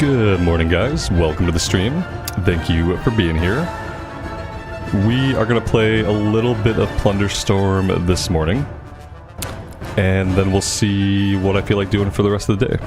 Good morning, guys. Welcome to the stream. Thank you for being here. We are going to play a little bit of Plunderstorm this morning, and then we'll see what I feel like doing for the rest of the day.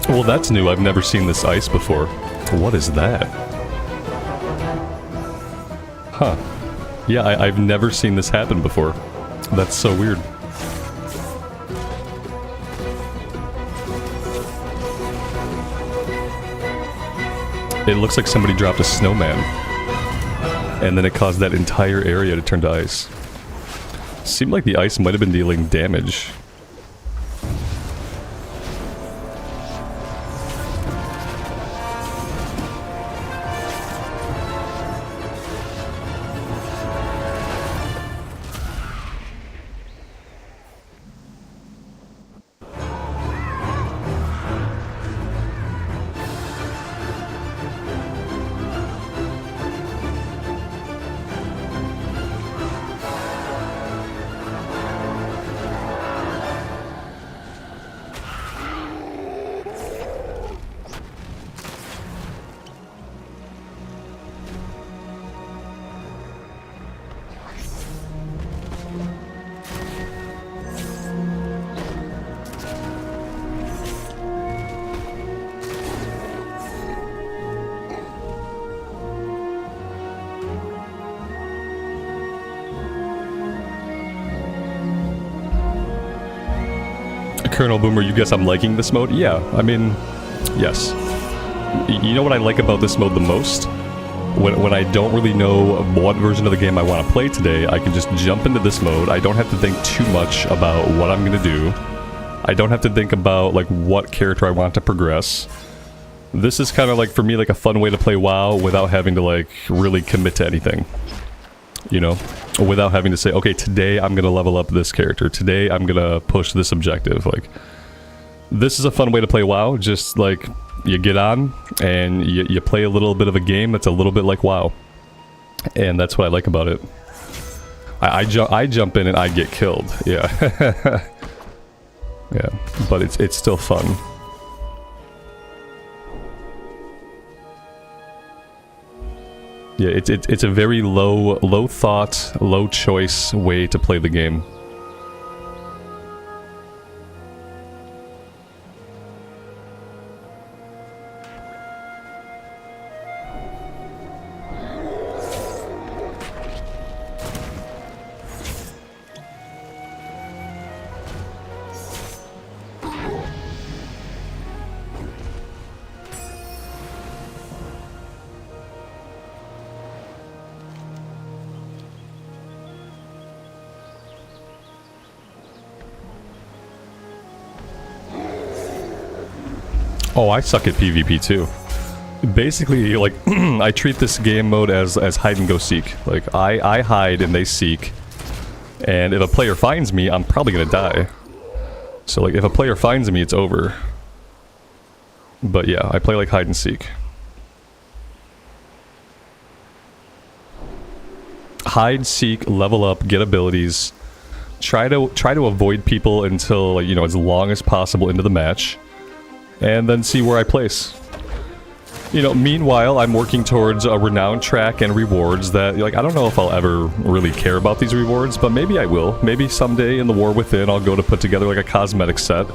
Well, that's new. I've never seen this ice before. What is that? Huh. Yeah, I've never seen this happen before. That's so weird. It looks like somebody dropped a snowman, and then it caused that entire area to turn to ice. Seemed like the ice might have been dealing damage. Colonel Boomer, you guess I'm liking this mode? Yeah, I mean, yes. You know what I like about this mode the most? When I don't really know what version of the game I want to play today, I can just jump into this mode. I don't have to think too much about what I'm going to do. I don't have to think about, like, what character I want to progress. This is kind of like, for me, like a fun way to play WoW without having to, like, really commit to anything. You know? Without having to say, okay, today I'm gonna level up this character. Today I'm gonna push this objective. Like, this is a fun way to play WoW. Just, like, you get on, and you play a little bit of a game that's a little bit like WoW. And that's what I like about it. I jump in and I get killed. Yeah. Yeah. But it's still fun. Yeah, it's a very low thought, low choice way to play the game. Oh, I suck at PvP too. Basically, like, I treat this game mode as hide and go seek. Like, I hide and they seek. And if a player finds me, I'm probably gonna die. So, like, if a player finds me, it's over. But yeah, I play like hide and seek. Hide, seek, level up, get abilities. Try to avoid people until, like, you know, as long as possible into the match. And then see where I place. You know, meanwhile, I'm working towards a renown track and rewards that, like, I don't know if I'll ever really care about these rewards, but maybe I will. Maybe someday in the War Within, I'll go to put together, like, a cosmetic set.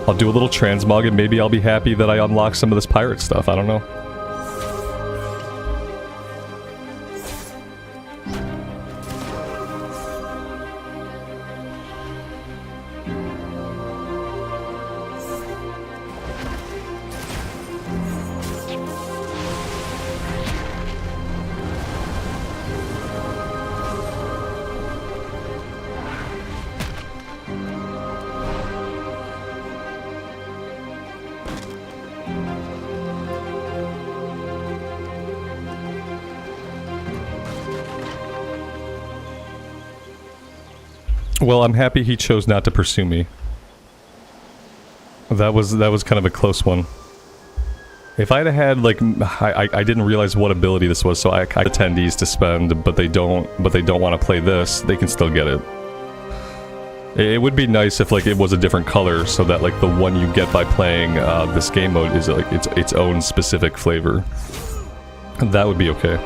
I'll do a little transmog, and maybe I'll be happy that I unlock some of this pirate stuff. I don't know. Well, I'm happy he chose not to pursue me. That was kind of a close one. If I'd have had, like, I didn't realize what ability this was, so I attendees to spend, but they don't want to play this, they can still get it. It would be nice if, like, it was a different color, so that, like, the one you get by playing this game mode is, like, its own specific flavor. That would be okay.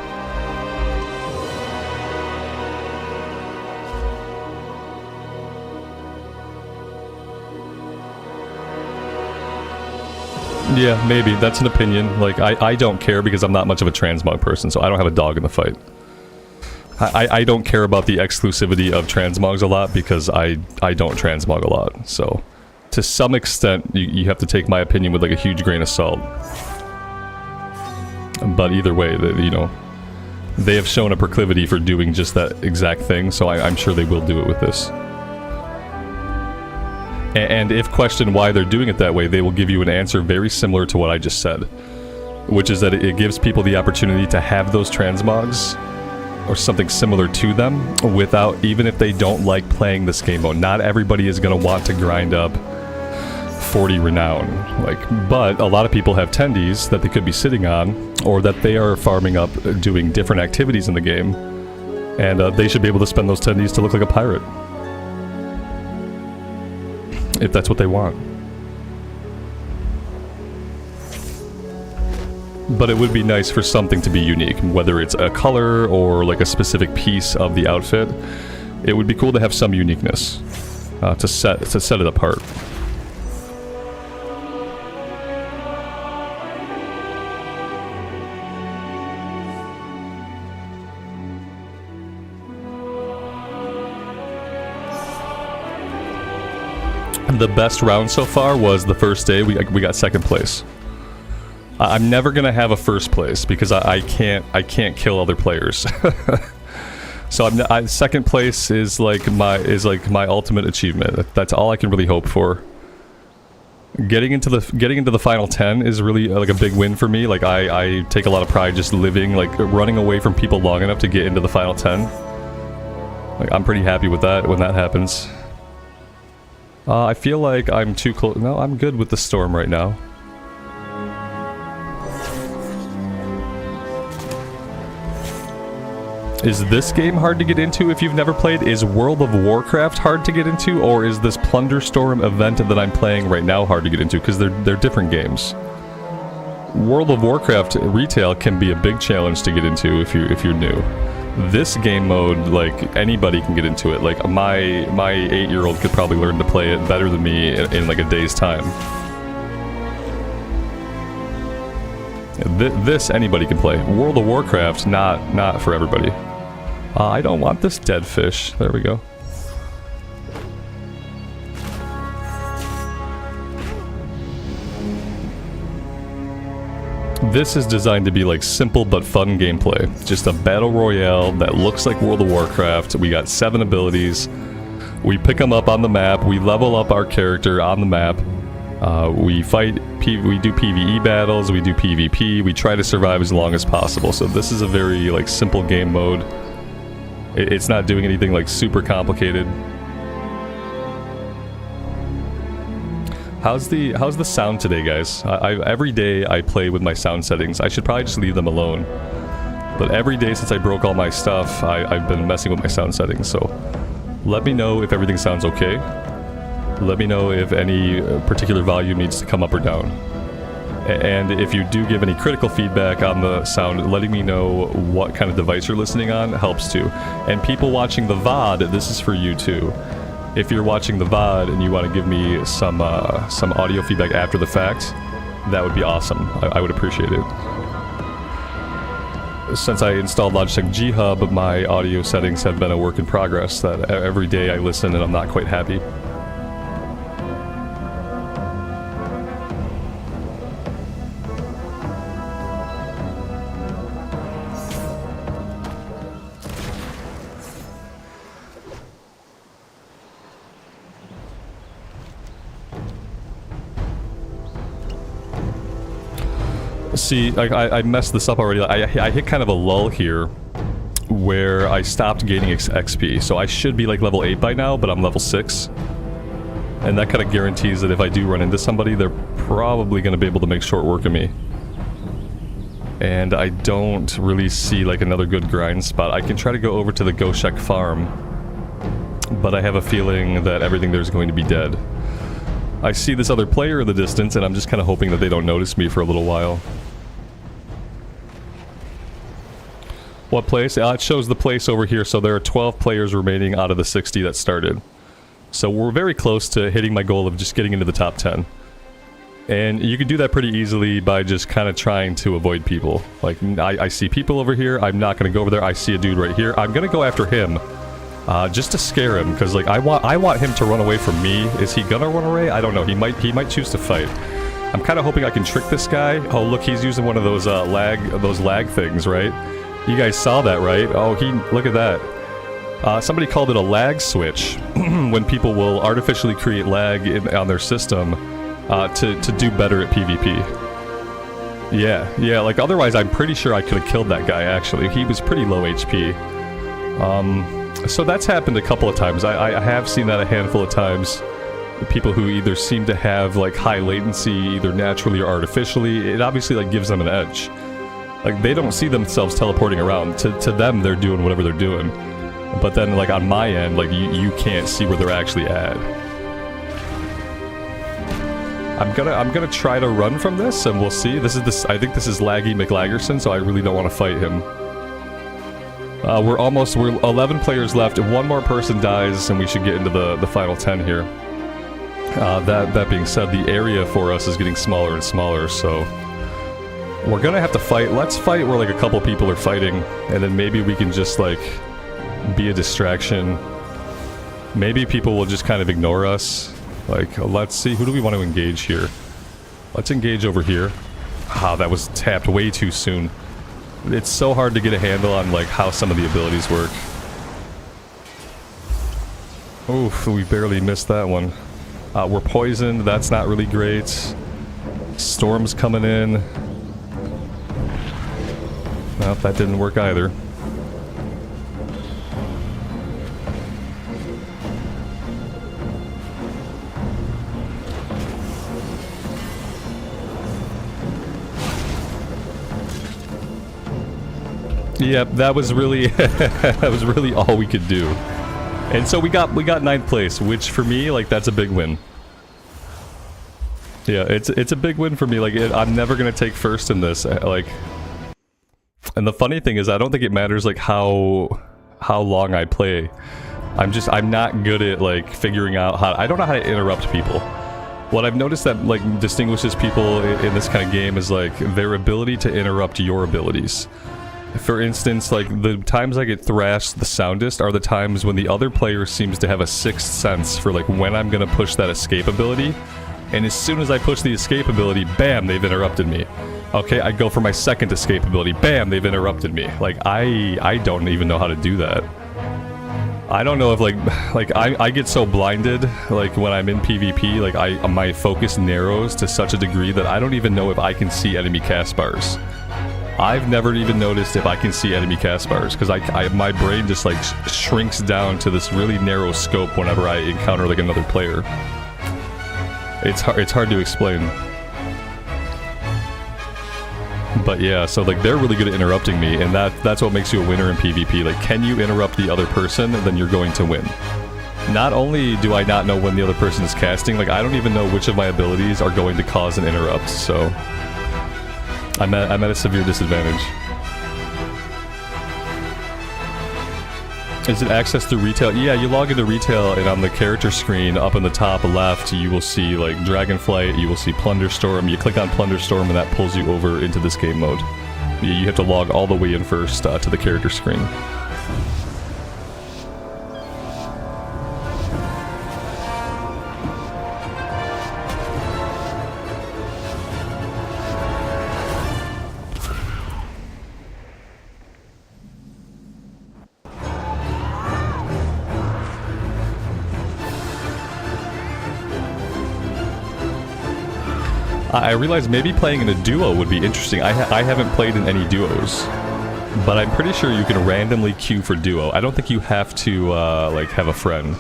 Yeah, maybe. That's an opinion. Like, I don't care because I'm not much of a transmog person, so I don't have a dog in the fight. I don't care about the exclusivity of transmogs a lot because I don't transmog a lot. So, to some extent, you have to take my opinion with, like, a huge grain of salt. But either way, you know, they have shown a proclivity for doing just that exact thing, so I'm sure they will do it with this. And if questioned why they're doing it that way, they will give you an answer very similar to what I just said. Which is that it gives people the opportunity to have those transmogs, or something similar to them, without, even if they don't like playing this game mode. Not everybody is going to want to grind up 40 renown. Like, but a lot of people have tendies that they could be sitting on, or that they are farming up doing different activities in the game. And they should be able to spend those tendies to look like a pirate. If that's what they want. But it would be nice for something to be unique, whether it's a color or like a specific piece of the outfit. It would be cool to have some uniqueness to set it apart. The best round so far was the first day. We got second place. I'm never gonna have a first place because I can't kill other players. So second place is like my ultimate achievement. That's all I can really hope for. Getting into the final 10 is really like a big win for me. Like I take a lot of pride just living, like running away from people long enough to get into the final 10. Like I'm pretty happy with that when that happens. I feel like I'm too close. No, I'm good with the storm right now. Is this game hard to get into if you've never played? Is World of Warcraft hard to get into? Or is this Plunderstorm event that I'm playing right now hard to get into? Because they're different games. World of Warcraft retail can be a big challenge to get into if you're new. This game mode, like, anybody can get into it. Like, my 8-year-old could probably learn to play it better than me in like a day's time. This anybody can play. World of Warcraft, not for everybody. I don't want this dead fish. There we go. This is designed to be like simple but fun gameplay. Just a battle royale that looks like World of Warcraft. We got 7 abilities. We pick them up on the map. We level up our character on the map. We fight. We do PvE battles. We do PvP. We try to survive as long as possible. So this is a very like simple game mode. It's not doing anything like super complicated. How's the sound today, guys? Every day I play with my sound settings. I should probably just leave them alone. But every day since I broke all my stuff, I've been messing with my sound settings. So let me know if everything sounds okay. Let me know if any particular volume needs to come up or down. And if you do give any critical feedback on the sound, letting me know what kind of device you're listening on helps too. And people watching the VOD, this is for you too. If you're watching the VOD and you want to give me some audio feedback after the fact, that would be awesome. I would appreciate it. Since I installed Logitech G Hub, my audio settings have been a work in progress. That every day I listen and I'm not quite happy. See, I messed this up already. I hit kind of a lull here where I stopped gaining XP. So I should be like level 8 by now, but I'm level 6. And that kind of guarantees that if I do run into somebody, they're probably going to be able to make short work of me. And I don't really see like another good grind spot. I can try to go over to the Goshek farm, but I have a feeling that everything there is going to be dead. I see this other player in the distance, and I'm just kind of hoping that they don't notice me for a little while. What place? It shows the place over here, so there are 12 players remaining out of the 60 that started. So we're very close to hitting my goal of just getting into the top 10. And you can do that pretty easily by just kind of trying to avoid people. Like, I see people over here, I'm not going to go over there. I see a dude right here, I'm going to go after him. Just to scare him, because like I want him to run away from me. Is he gonna run away? I don't know. He might choose to fight. I'm kind of hoping I can trick this guy. Oh look, he's using one of those lag things, right? You guys saw that, right? Oh, look at that. Somebody called it a lag switch when people will artificially create lag on their system to do better at PvP. Yeah, like otherwise I'm pretty sure I could have killed that guy actually. He was pretty low HP. So that's happened a couple of times. I have seen that a handful of times. People who either seem to have like high latency, either naturally or artificially, it obviously like gives them an edge. Like they don't see themselves teleporting around. To them, they're doing whatever they're doing. But then like on my end, like you can't see where they're actually at. I'm gonna try to run from this, and we'll see. I think this is Laggy McLaggerson, so I really don't want to fight him. We're 11 players left. If one more person dies, and we should get into the final 10 here. That being said, the area for us is getting smaller and smaller, so we're gonna have to fight. Let's fight where like a couple people are fighting, and then maybe we can just like be a distraction. Maybe people will just kind of ignore us. Like, let's see, who do we want to engage here? Let's engage over here. Ah, that was tapped way too soon. It's so hard to get a handle on like how some of the abilities work. Oof, we barely missed that one. We're poisoned, that's not really great. Storm's coming in. Nope, that didn't work either. Yep, that was really that was really all we could do. And so we got 9th place, which for me, like, that's a big win. Yeah, it's a big win for me. Like, I'm never gonna take first in this. Like, and the funny thing is, I don't think it matters like how long I play. I'm not good at like figuring out I don't know how to interrupt people. What I've noticed that like distinguishes people in this kind of game is like their ability to interrupt your abilities. For instance, like, the times I get thrashed the soundest are the times when the other player seems to have a sixth sense for, like, when I'm gonna push that escape ability. And as soon as I push the escape ability, bam, they've interrupted me. Okay, I go for my second escape ability, bam, they've interrupted me. Like, I don't even know how to do that. I don't know if, like I get so blinded, like, when I'm in PvP, like, my focus narrows to such a degree that I don't even know if I can see enemy cast bars. I've never even noticed if I can see enemy cast bars, because my brain just like shrinks down to this really narrow scope whenever I encounter like another player. It's hard to explain. But yeah, so like they're really good at interrupting me, and that's what makes you a winner in PvP. Like, can you interrupt the other person, then you're going to win. Not only do I not know when the other person is casting, like I don't even know which of my abilities are going to cause an interrupt, so I'm at a severe disadvantage. Is it access through retail? Yeah, you log into retail, and on the character screen up in the top left, you will see like Dragonflight, you will see Plunderstorm. You click on Plunderstorm and that pulls you over into this game mode. You have to log all the way in first to the character screen. I realized maybe playing in a duo would be interesting. I haven't played in any duos. But I'm pretty sure you can randomly queue for duo. I don't think you have to, like, have a friend.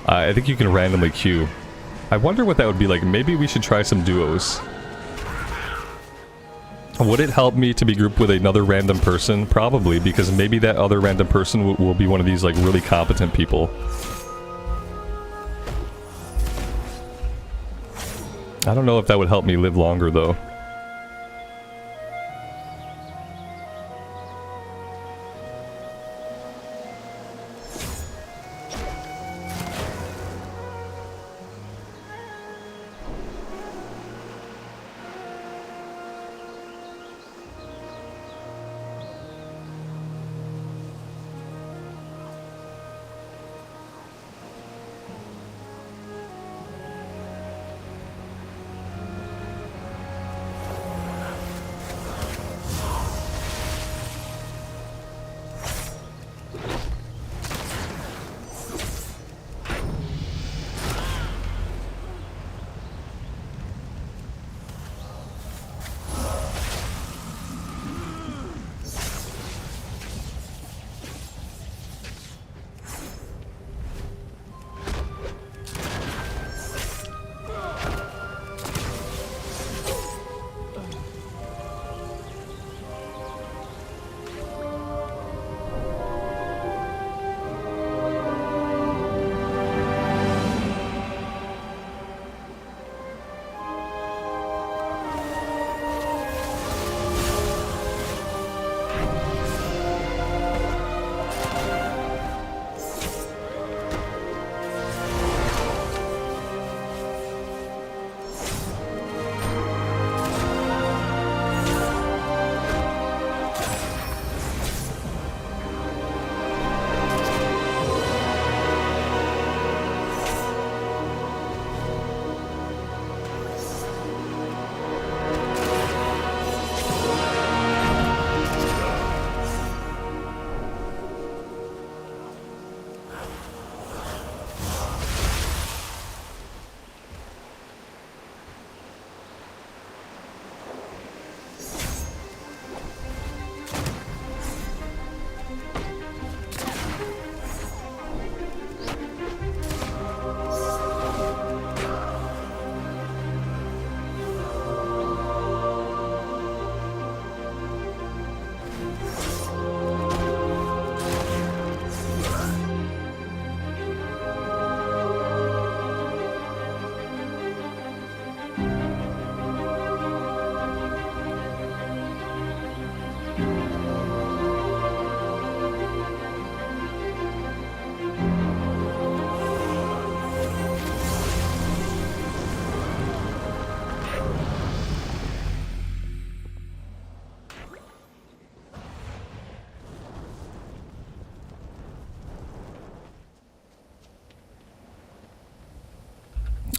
I think you can randomly queue. I wonder what that would be like. Maybe we should try some duos. Would it help me to be grouped with another random person? Probably, because maybe that other random person will be one of these, like, really competent people. I don't know if that would help me live longer, though.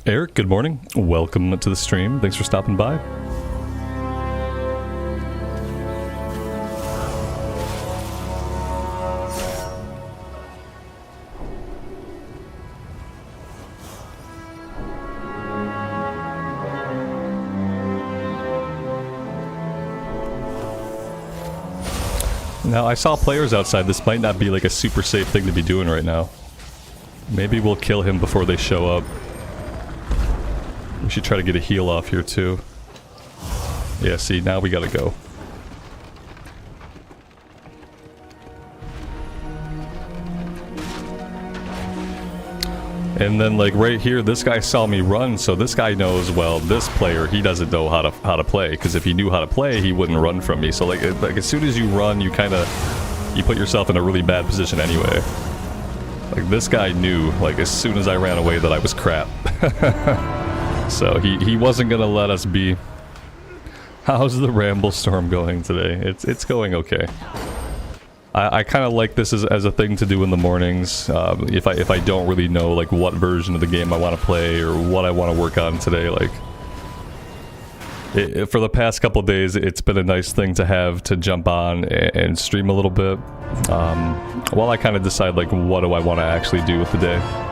Eric, good morning. Welcome to the stream. Thanks for stopping by. Now, I saw players outside. This might not be like a super safe thing to be doing right now. Maybe we'll kill him before they show up. We should try to get a heal off here too. Yeah, see, now we gotta go. And then, like, right here, this guy saw me run, so this guy knows, well, this player, he doesn't know how to play, because if he knew how to play, he wouldn't run from me. So, like as soon as you run, you you put yourself in a really bad position anyway. Like, this guy knew, like, as soon as I ran away that I was crap. So he wasn't gonna let us be. How's the Ramblestorm going today? It's going okay. I kind of like this as a thing to do in the mornings. If I don't really know like what version of the game I want to play or what I want to work on today, like for the past couple of days, it's been a nice thing to have to jump on and stream a little bit while I kind of decide like what do I want to actually do with the day.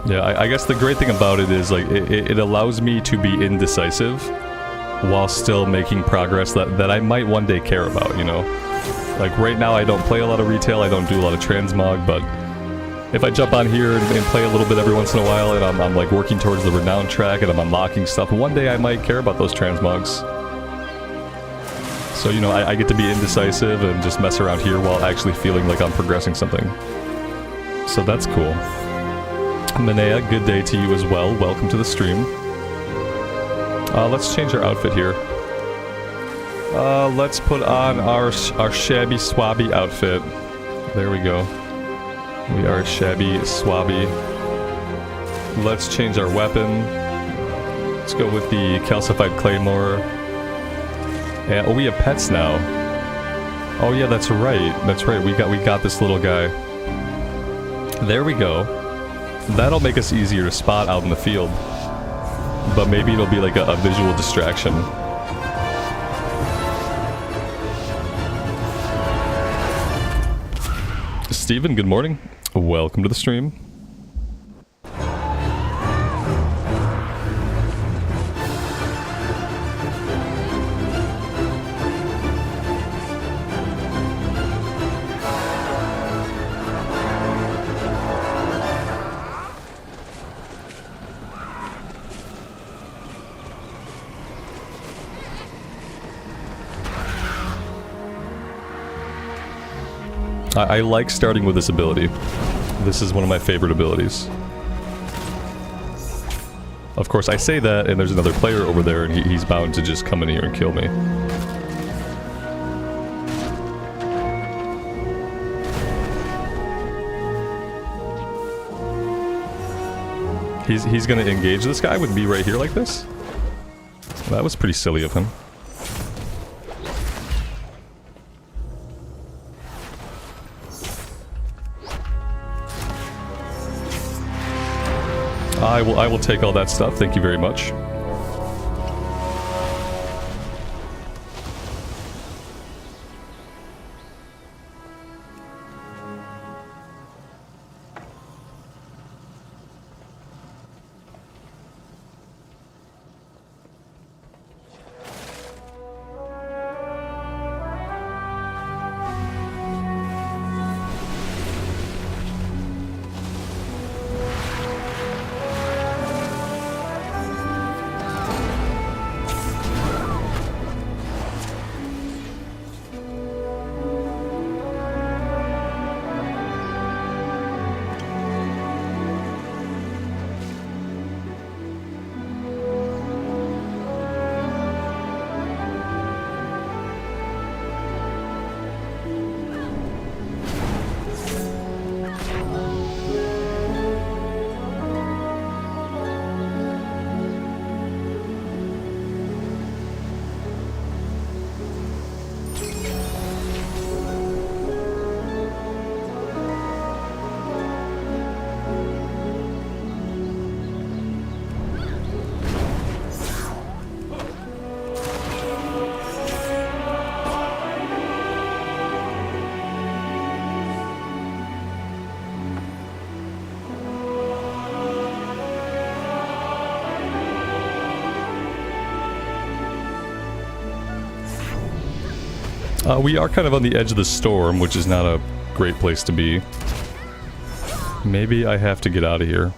Yeah, I guess the great thing about it is, like, it allows me to be indecisive while still making progress that I might one day care about, you know? Like, right now I don't play a lot of retail, I don't do a lot of transmog, but if I jump on here and play a little bit every once in a while, and I'm like working towards the renown track and I'm unlocking stuff, one day I might care about those transmogs. So, you know, I get to be indecisive and just mess around here while actually feeling like I'm progressing something. So that's cool. Manea, good day to you as well. Welcome to the stream. Let's change our outfit here. Let's put on our shabby swabby outfit. There we go. We are shabby swabby. Let's change our weapon. Let's go with the calcified claymore. And oh, we have pets now. Oh yeah, that's right. That's right. We got this little guy. There we go. That'll make us easier to spot out in the field. But maybe it'll be like a visual distraction. Steven, good morning. Welcome to the stream. I like starting with this ability. This is one of my favorite abilities. Of course, I say that, and there's another player over there, and he's bound to just come in here and kill me. He's gonna engage this guy with me right here like this? That was pretty silly of him. I will take all that stuff, thank you very much. We are kind of on the edge of the storm, which is not a great place to be. Maybe I have to get out of here.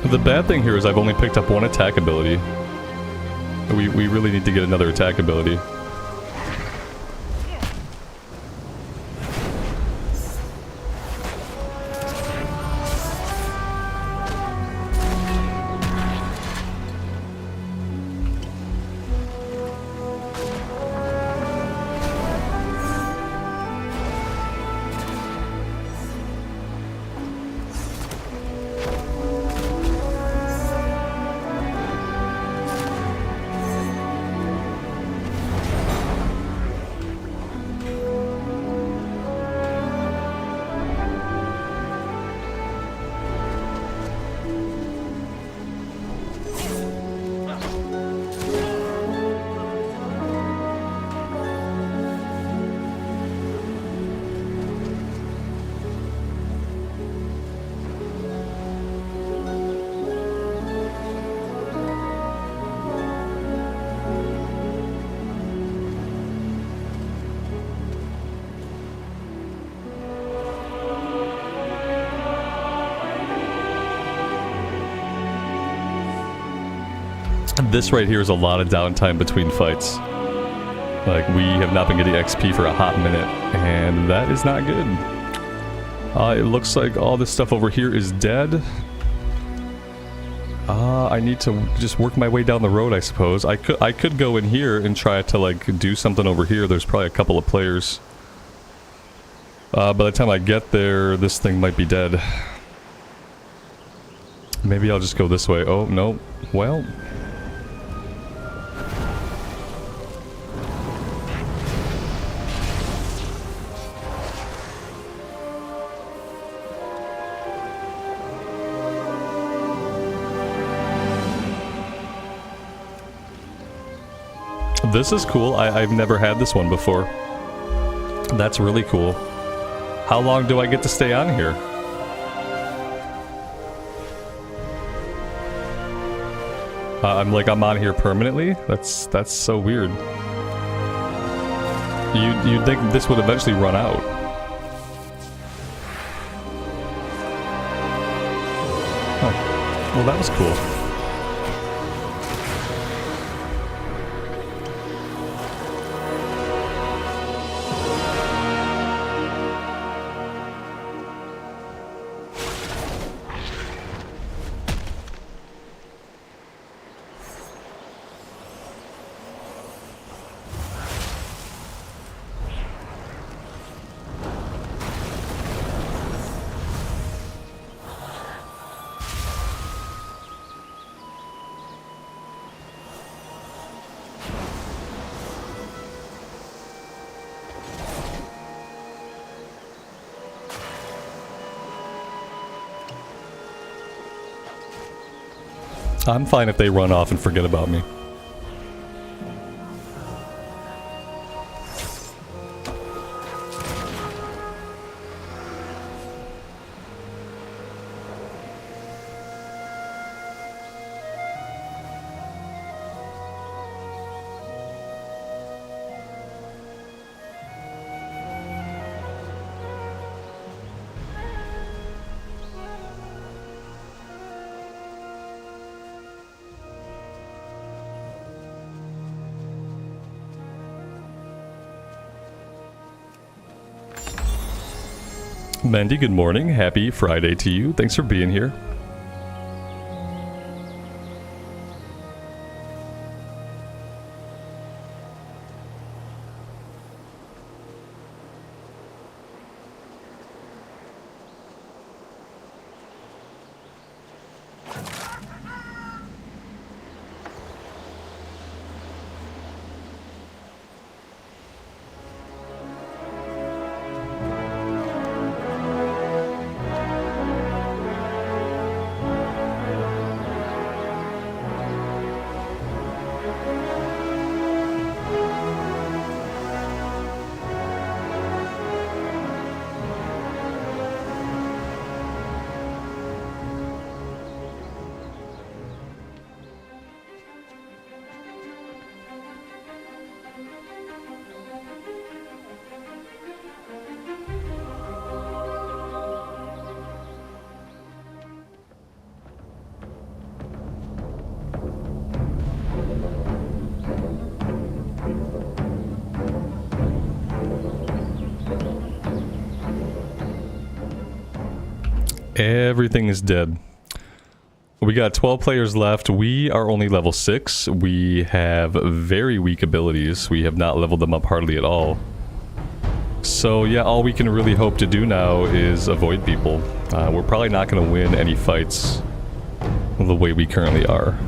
The bad thing here is I've only picked up one attack ability. We really need to get another attack ability. This right here is a lot of downtime between fights. Like, we have not been getting XP for a hot minute, and that is not good. It looks like all this stuff over here is dead. I need to just work my way down the road, I suppose. I could go in here and try to, like, do something over here. There's probably a couple of players. By the time I get there, this thing might be dead. Maybe I'll just go this way. Oh, no. Well... This is cool. I've never had this one before. That's really cool. How long do I get to stay on here? I'm on here permanently? That's so weird. You'd think this would eventually run out. Huh. Well, that was cool. I'm fine if they run off and forget about me. Mandy, good morning. Happy Friday to you. Thanks for being here. Everything is dead. We got 12 players left. We are only level 6. We have very weak abilities. We have not leveled them up hardly at all. So yeah, all we can really hope to do now is avoid people. We're probably not going to win any fights the way we currently are.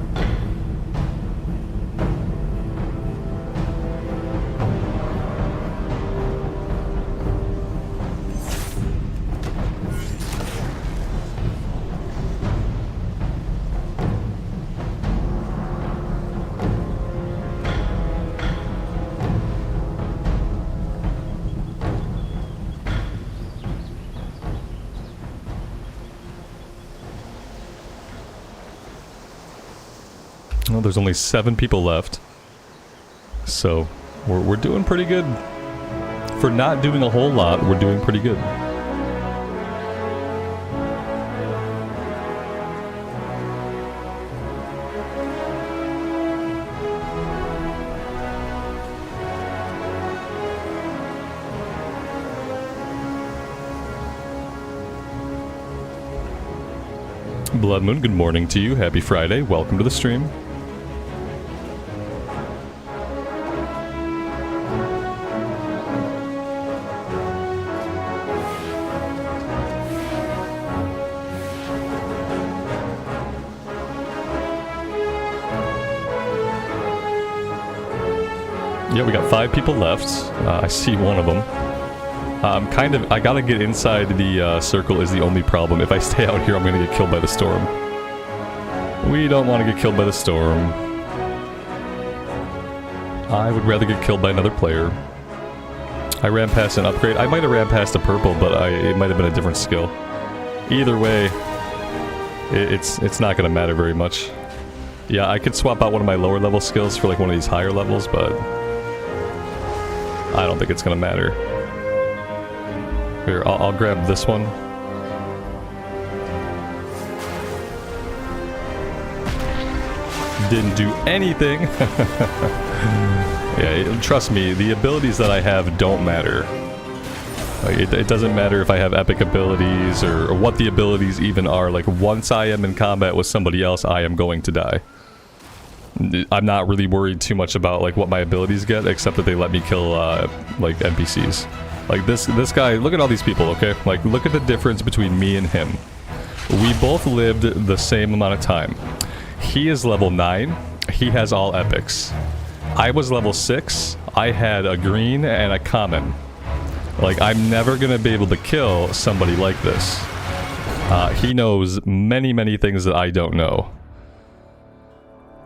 Well, there's only 7 people left, so we're doing pretty good. For not doing a whole lot, we're doing pretty good. Blood Moon, good morning to you. Happy Friday. Welcome to the stream. Yeah, we got 5 people left. I see one of them. I gotta get inside the circle is the only problem. If I stay out here, I'm gonna get killed by the storm. We don't want to get killed by the storm. I would rather get killed by another player. I ran past an upgrade. I might have ran past a purple, but it might have been a different skill. Either way, it's not gonna matter very much. Yeah, I could swap out one of my lower level skills for like one of these higher levels, but I don't think it's gonna matter. Here, I'll grab this one. Didn't do anything. Yeah, trust me, the abilities that I have don't matter. Like, it doesn't matter if I have epic abilities or what the abilities even are. Like, once I am in combat with somebody else, I am going to die. I'm not really worried too much about like what my abilities get, except that they let me kill like NPCs. Like this guy, look at all these people, okay? Like, look at the difference between me and him. We both lived the same amount of time. He is level 9, he has all epics. I was level 6, I had a green and a common. Like, I'm never gonna be able to kill somebody like this. He knows many things that I don't know.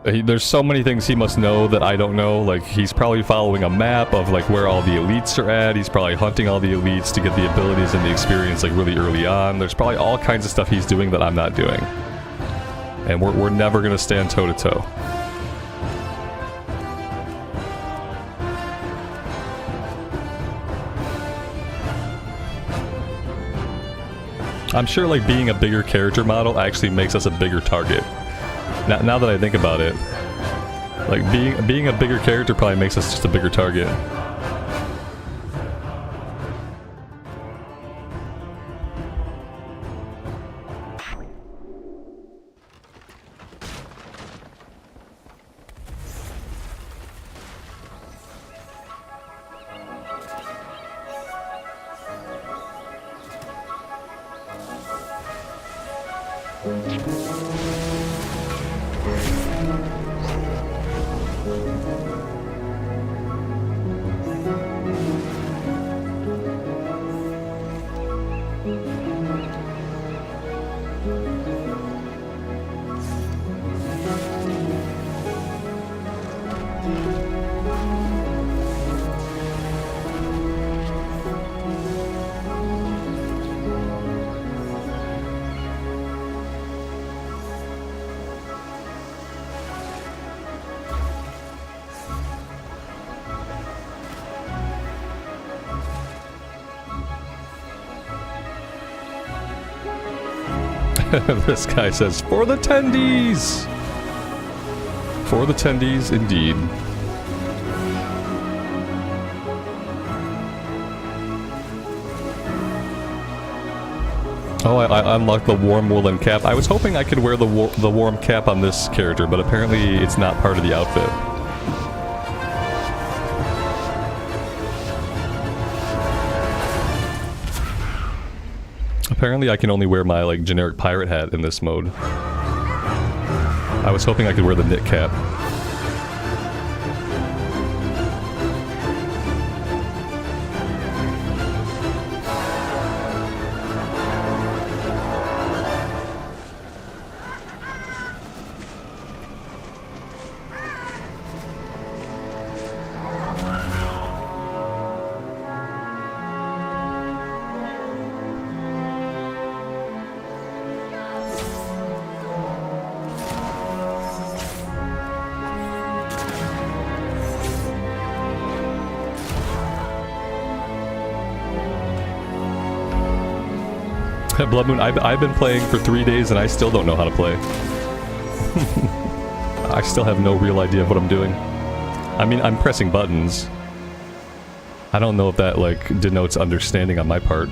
There's so many things he must know that I don't know. Like, he's probably following a map of like where all the elites are at. He's probably hunting all the elites to get the abilities and the experience like really early on. There's probably all kinds of stuff he's doing that I'm not doing. And we're never gonna stand toe to toe. I'm sure like being a bigger character model actually makes us a bigger target. Now that I think about it, like being a bigger character probably makes us just a bigger target. This guy says, for the tendies! For the tendies, indeed. Oh, I unlocked the warm woolen cap. I was hoping I could wear the warm cap on this character, but apparently it's not part of the outfit. Apparently I can only wear my, like, generic pirate hat in this mode. I was hoping I could wear the knit cap. Blood Moon, I've been playing for 3 days and I still don't know how to play. I still have no real idea of what I'm doing. I mean, I'm pressing buttons. I don't know if that, like, denotes understanding on my part.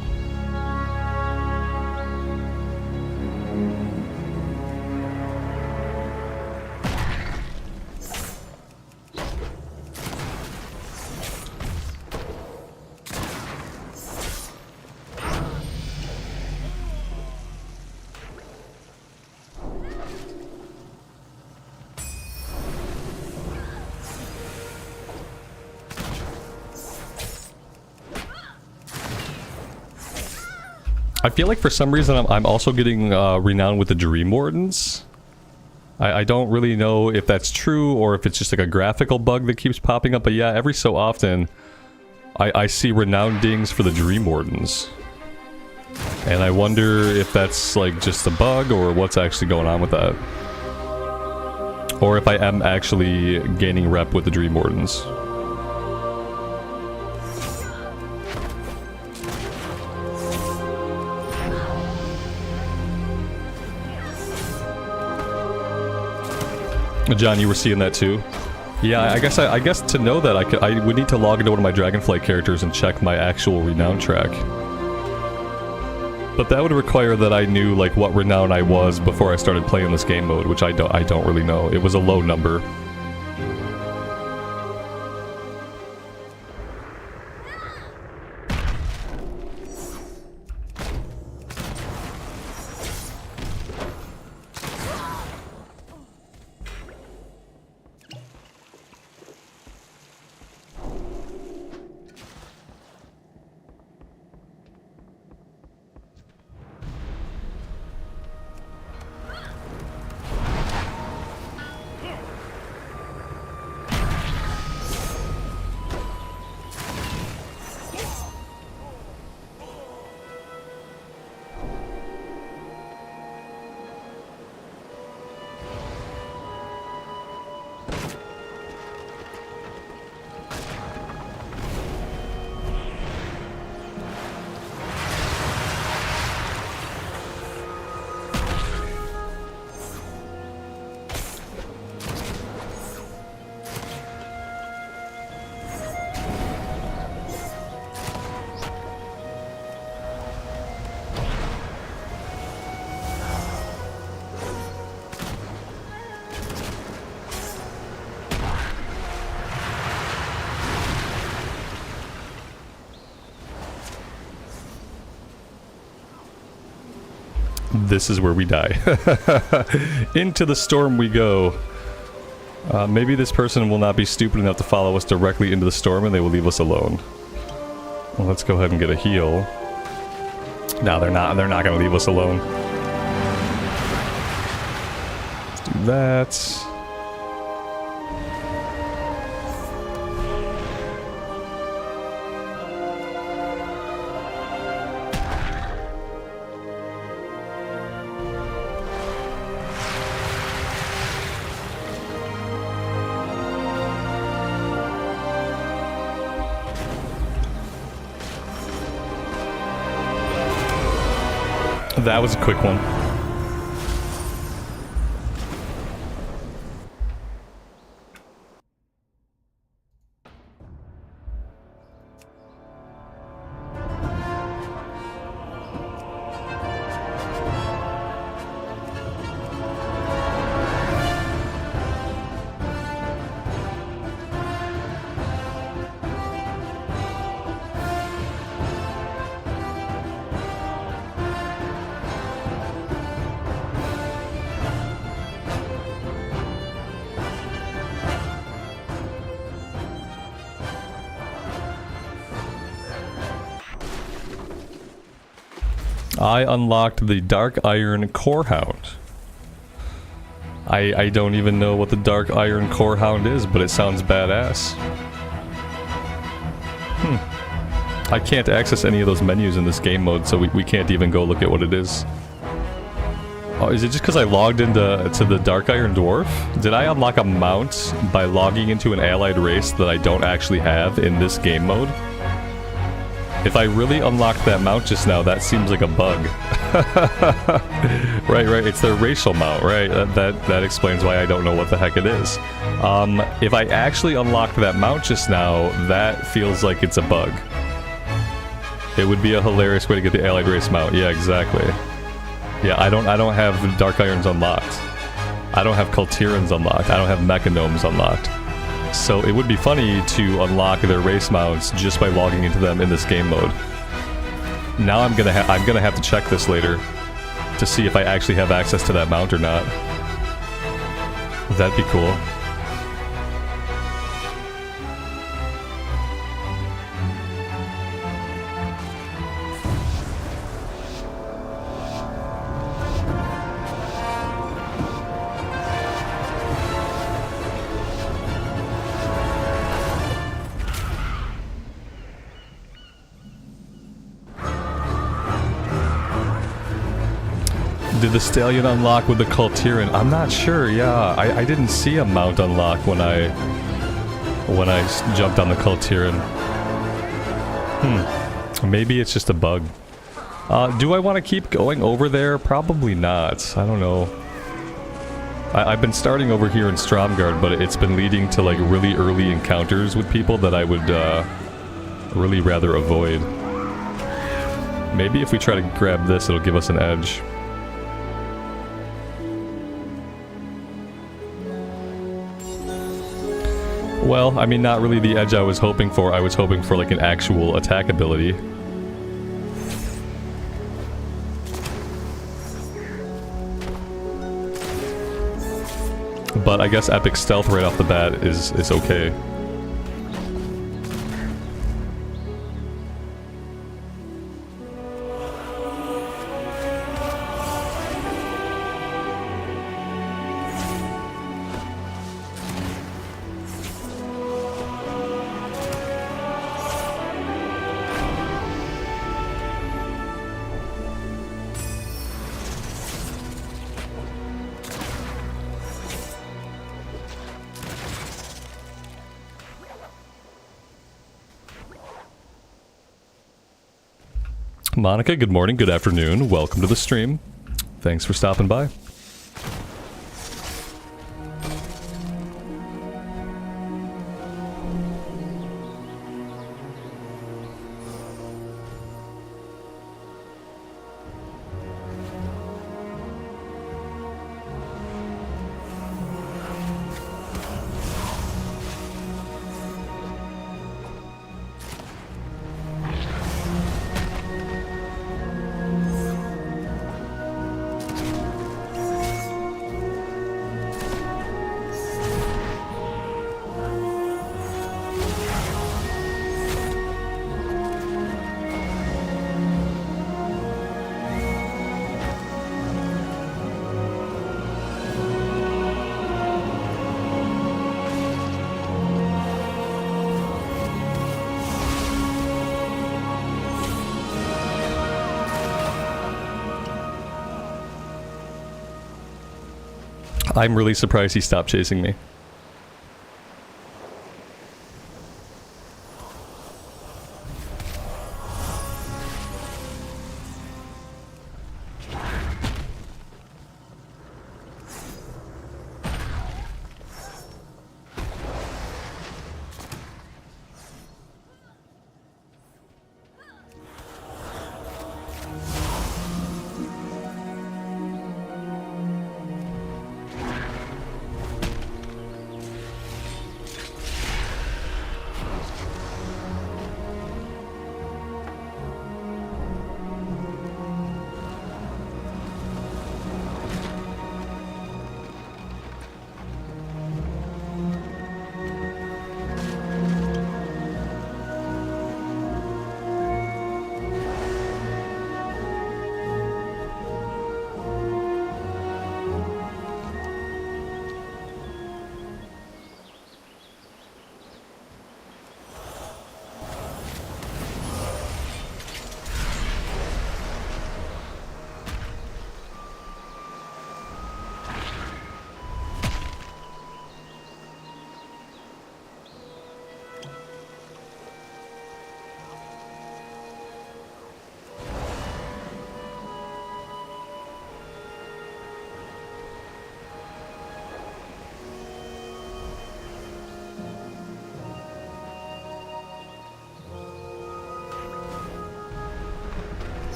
I feel like for some reason I'm also getting renowned with the Dream Wardens. I don't really know if that's true or if it's just like a graphical bug that keeps popping up, but yeah, every so often I see renown dings for the Dream Wardens. And I wonder if that's like just a bug or what's actually going on with that. Or if I am actually gaining rep with the Dream Wardens. John, you were seeing that too? Yeah, I guess to know that I would need to log into one of my Dragonflight characters and check my actual renown track. But that would require that I knew like what renown I was before I started playing this game mode, which I don't really know. It was a low number. This is where we die. Into the storm we go. Maybe this person will not be stupid enough to follow us directly into the storm and they will leave us alone. Well, let's go ahead and get a heal. No, they're not going to leave us alone. Let's do that. That was a quick one. I unlocked the Dark Iron Core Hound. I don't even know what the Dark Iron Core Hound is, but it sounds badass. I can't access any of those menus in this game mode, so we can't even go look at what it is. Oh, is it just because I logged into the Dark Iron Dwarf? Did I unlock a mount by logging into an allied race that I don't actually have in this game mode? If I really unlocked that mount just now, that seems like a bug. Right, it's their racial mount, right? That explains why I don't know what the heck it is. If I actually unlocked that mount just now, that feels like it's a bug. It would be a hilarious way to get the allied race mount. Yeah, exactly. Yeah, I don't have Dark Irons unlocked. I don't have Kultirans unlocked. I don't have Mechanomes unlocked. So it would be funny to unlock their race mounts just by logging into them in this game mode. Now I'm gonna have to check this later to see if I actually have access to that mount or not. That'd be cool. the stallion unlock with the Cultiran? I'm not sure, yeah. I didn't see a mount unlock when I jumped on the Cultiran. Maybe it's just a bug. Do I want to keep going over there? Probably not. I don't know. I've been starting over here in Stromgarde, but it's been leading to like really early encounters with people that I would really rather avoid. Maybe if we try to grab this, it'll give us an edge. Well, I mean, not really the edge I was hoping for. I was hoping for like an actual attack ability. But I guess epic stealth right off the bat is okay. Monica, good morning, good afternoon, welcome to the stream. Thanks for stopping by. I'm really surprised he stopped chasing me.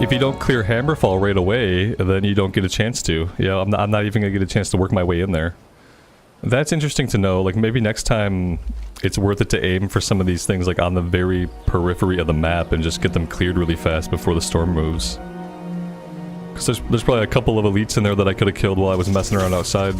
If you don't clear Hammerfall right away, then you don't get a chance to. Yeah, I'm not even gonna get a chance to work my way in there. That's interesting to know. Like, maybe next time it's worth it to aim for some of these things like on the very periphery of the map and just get them cleared really fast before the storm moves. Because there's probably a couple of elites in there that I could have killed while I was messing around outside.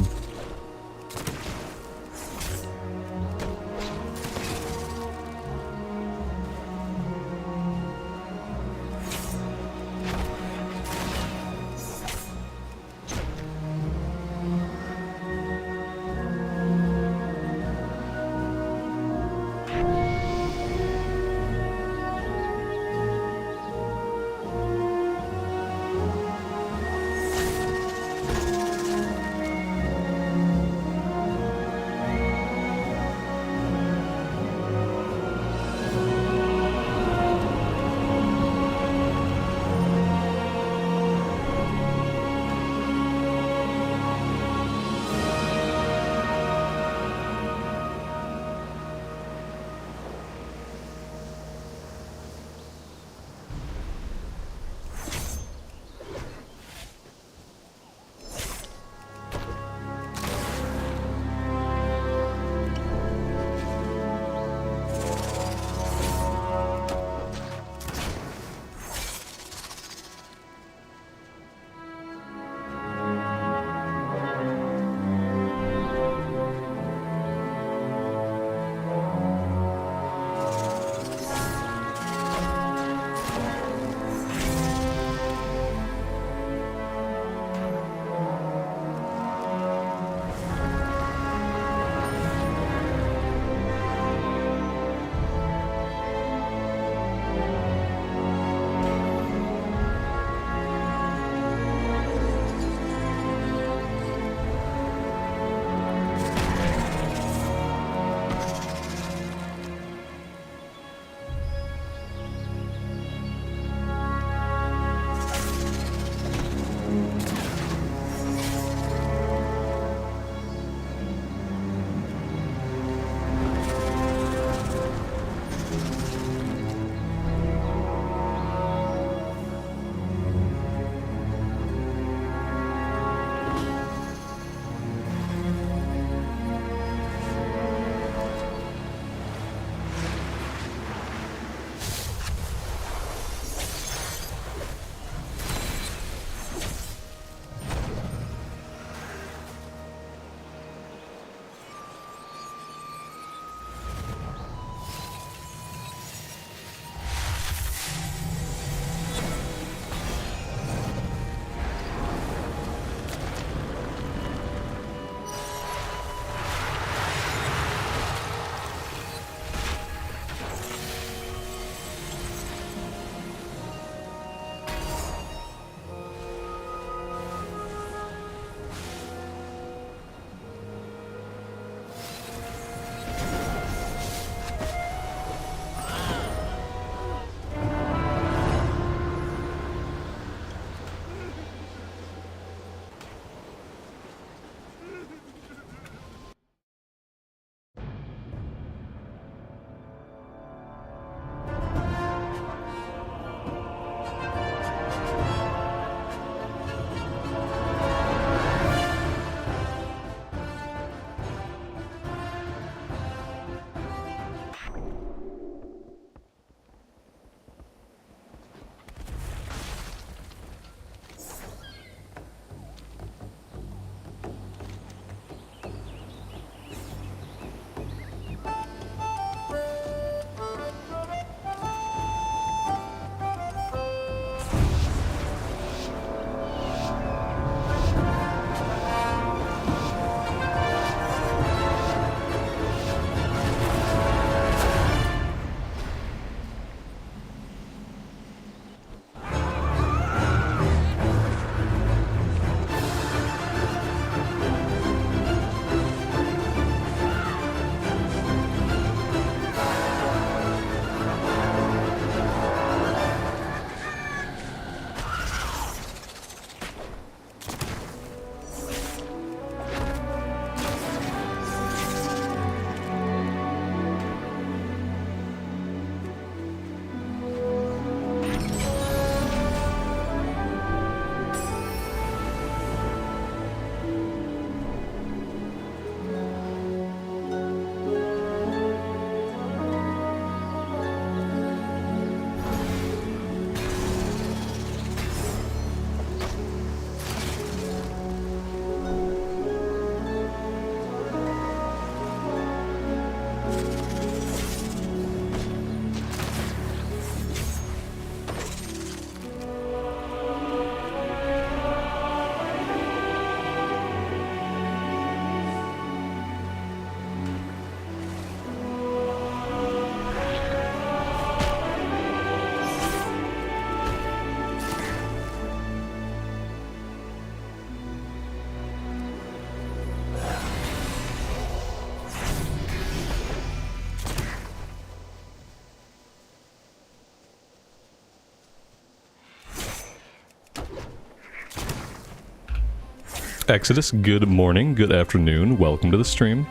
Exodus, good morning, good afternoon, welcome to the stream.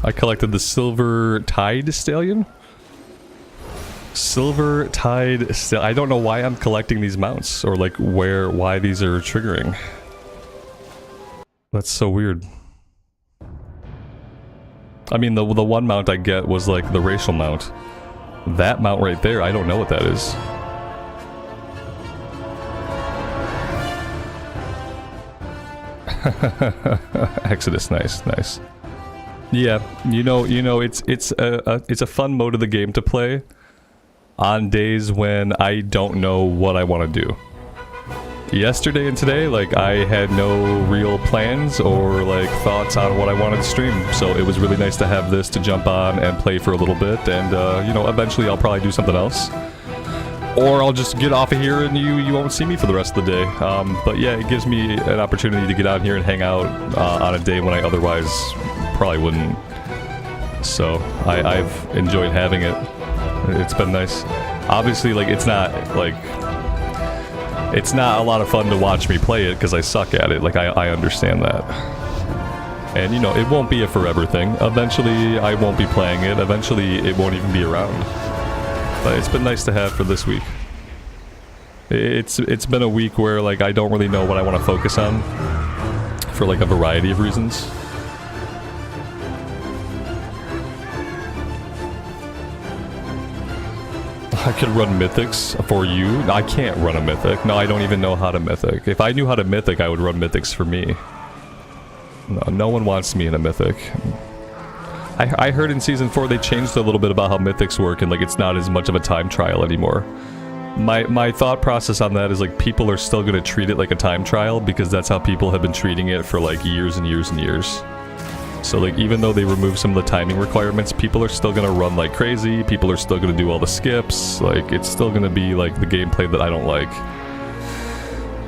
I collected the Silver Tide Stallion. Silver Tide Stallion. I don't know why I'm collecting these mounts, or like why these are triggering. That's so weird. I mean, the one mount I get was like the racial mount. That mount right there, I don't know what that is. Exodus, nice, nice. Yeah, you know, it's a fun mode of the game to play on days when I don't know what I want to do. Yesterday and today, like, I had no real plans or like thoughts on what I wanted to stream, so it was really nice to have this to jump on and play for a little bit, and you know, eventually I'll probably do something else. Or I'll just get off of here and you won't see me for the rest of the day. But yeah, it gives me an opportunity to get out here and hang out on a day when I otherwise probably wouldn't. So I've enjoyed having it. It's been nice. Obviously, like, it's not a lot of fun to watch me play it because I suck at it. Like, I understand that. And, you know, it won't be a forever thing. Eventually, I won't be playing it. Eventually, it won't even be around. But it's been nice to have for this week. It's been a week where, like, I don't really know what I want to focus on for, like, a variety of reasons. I could run mythics for you. I can't run a mythic. No, I don't even know how to mythic. If I knew how to mythic, I would run mythics for me. No, no one wants me in a mythic. I heard in Season 4 they changed a little bit about how mythics work, and like it's not as much of a time trial anymore. My thought process on that is like people are still going to treat it like a time trial because that's how people have been treating it for like years and years and years. So like even though they remove some of the timing requirements, people are still going to run like crazy, people are still going to do all the skips, like it's still going to be like the gameplay that I don't like.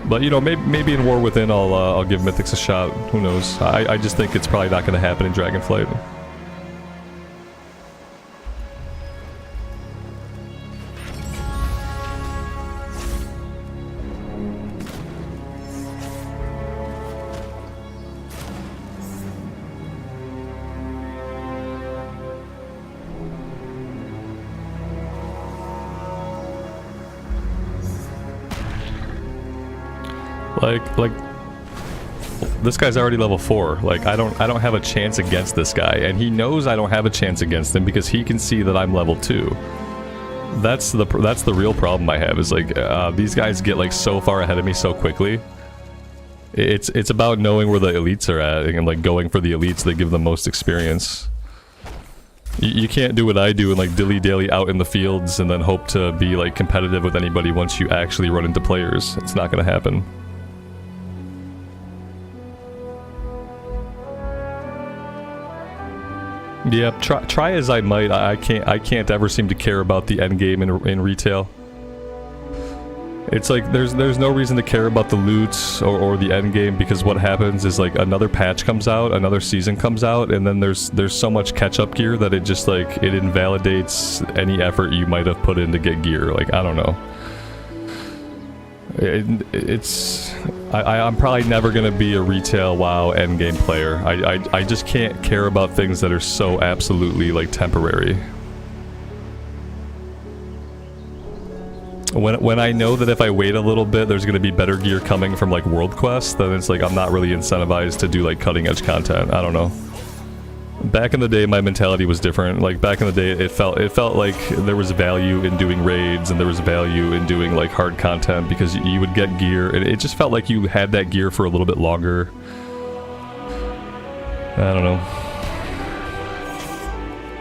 But you know, maybe in War Within I'll give Mythics a shot. Who knows? I just think it's probably not going to happen in Dragonflight. Like this guy's already level 4. Like I don't have a chance against this guy, and he knows I don't have a chance against him because he can see that I'm level 2. That's the real problem I have, is like these guys get like so far ahead of me so quickly. It's about knowing where the elites are at and like going for the elites that give the most experience. You can't do what I do and like dilly-dally out in the fields and then hope to be like competitive with anybody once you actually run into players. It's not gonna happen. Yeah, try as I might, I can't ever seem to care about the end game in retail. It's like there's no reason to care about the loot or the end game, because what happens is like another patch comes out, another season comes out, and then there's so much catch-up gear that it just like it invalidates any effort you might have put in to get gear. Like I don't know. I'm probably never gonna be a retail WoW endgame player. I just can't care about things that are so absolutely like temporary. When I know that if I wait a little bit there's gonna be better gear coming from like World Quest, then it's like I'm not really incentivized to do like cutting edge content. I don't know. Back in the day my mentality was different. Like back in the day it felt like there was value in doing raids and there was value in doing like hard content because you would get gear and it just felt like you had that gear for a little bit longer. I don't know.